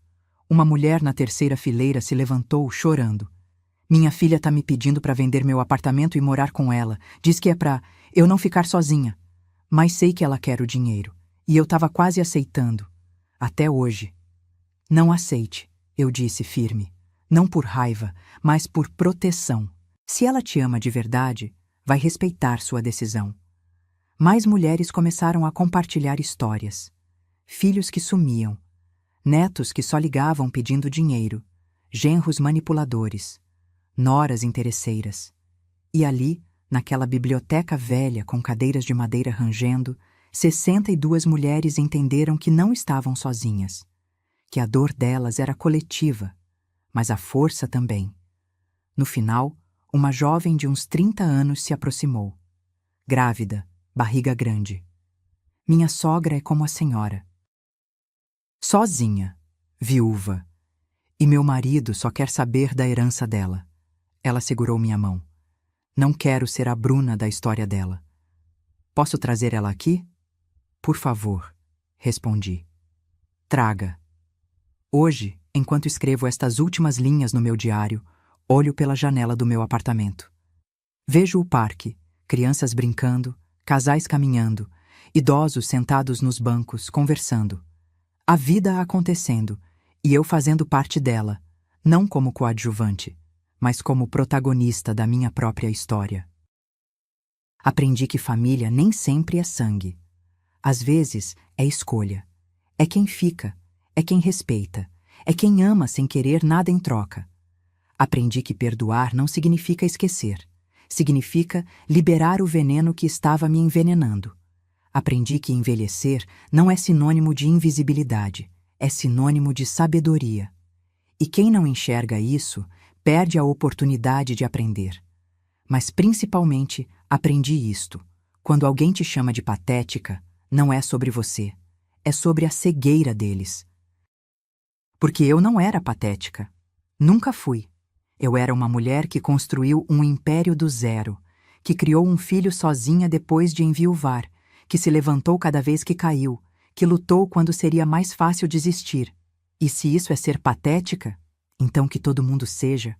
Uma mulher na terceira fileira se levantou, chorando. Minha filha tá me pedindo para vender meu apartamento e morar com ela. Diz que é pra eu não ficar sozinha. Mas sei que ela quer o dinheiro. E eu tava quase aceitando. Até hoje. Não aceite, eu disse firme. Não por raiva, mas por proteção. Se ela te ama de verdade, vai respeitar sua decisão. Mais mulheres começaram a compartilhar histórias. Filhos que sumiam. Netos que só ligavam pedindo dinheiro. Genros manipuladores. Noras interesseiras. E ali, naquela biblioteca velha com cadeiras de madeira rangendo, 62 mulheres entenderam que não estavam sozinhas. Que a dor delas era coletiva, mas a força também. No final, uma jovem de uns 30 anos se aproximou. Grávida, barriga grande. Minha sogra é como a senhora. Sozinha, viúva. E meu marido só quer saber da herança dela. Ela segurou minha mão. Não quero ser a Bruna da história dela. Posso trazer ela aqui? Por favor, respondi. Traga. Hoje, enquanto escrevo estas últimas linhas no meu diário, olho pela janela do meu apartamento. Vejo o parque, crianças brincando, casais caminhando, idosos sentados nos bancos, conversando. A vida acontecendo, e eu fazendo parte dela, não como coadjuvante, mas como protagonista da minha própria história. Aprendi que família nem sempre é sangue. Às vezes, é escolha. É quem fica, é quem respeita, é quem ama sem querer nada em troca. Aprendi que perdoar não significa esquecer. Significa liberar o veneno que estava me envenenando. Aprendi que envelhecer não é sinônimo de invisibilidade, é sinônimo de sabedoria. E quem não enxerga isso, perde a oportunidade de aprender. Mas principalmente, aprendi isto. Quando alguém te chama de patética, não é sobre você, é sobre a cegueira deles. Porque eu não era patética. Nunca fui. Eu era uma mulher que construiu um império do zero, que criou um filho sozinha depois de enviuvar, que se levantou cada vez que caiu, que lutou quando seria mais fácil desistir. E se isso é ser patética, então que todo mundo seja.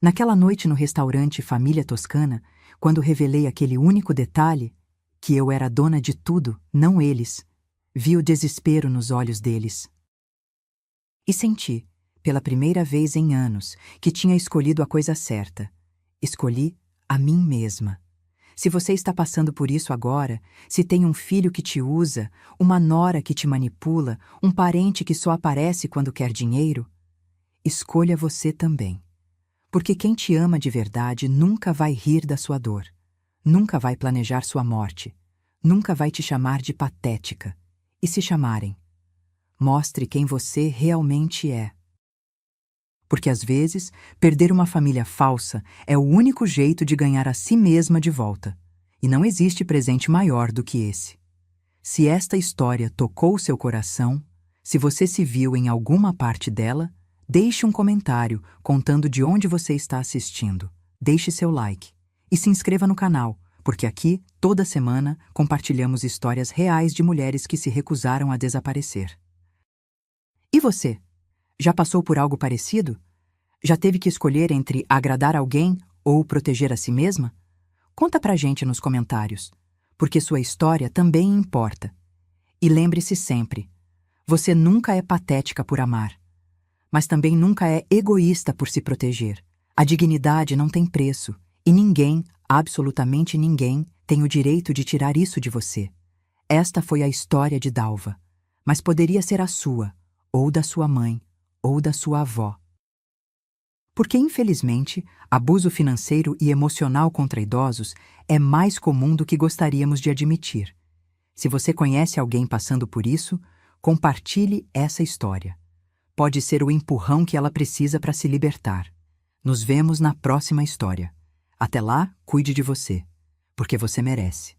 Naquela noite no restaurante Família Toscana, quando revelei aquele único detalhe, que eu era dona de tudo, não eles, vi o desespero nos olhos deles. E senti, pela primeira vez em anos, que tinha escolhido a coisa certa. Escolhi a mim mesma. Se você está passando por isso agora, se tem um filho que te usa, uma nora que te manipula, um parente que só aparece quando quer dinheiro, escolha você também. Porque quem te ama de verdade nunca vai rir da sua dor, nunca vai planejar sua morte, nunca vai te chamar de patética. E se chamarem, mostre quem você realmente é. Porque às vezes, perder uma família falsa é o único jeito de ganhar a si mesma de volta. E não existe presente maior do que esse. Se esta história tocou seu coração, se você se viu em alguma parte dela, deixe um comentário contando de onde você está assistindo. Deixe seu like e se inscreva no canal, porque aqui, toda semana, compartilhamos histórias reais de mulheres que se recusaram a desaparecer. E você? Já passou por algo parecido? Já teve que escolher entre agradar alguém ou proteger a si mesma? Conta pra gente nos comentários, porque sua história também importa. E lembre-se sempre, você nunca é patética por amar, mas também nunca é egoísta por se proteger. A dignidade não tem preço, e ninguém, absolutamente ninguém, tem o direito de tirar isso de você. Esta foi a história de Dalva, mas poderia ser a sua, ou da sua mãe, ou da sua avó. Porque, infelizmente, abuso financeiro e emocional contra idosos é mais comum do que gostaríamos de admitir. Se você conhece alguém passando por isso, compartilhe essa história. Pode ser o empurrão que ela precisa para se libertar. Nos vemos na próxima história. Até lá, cuide de você, porque você merece.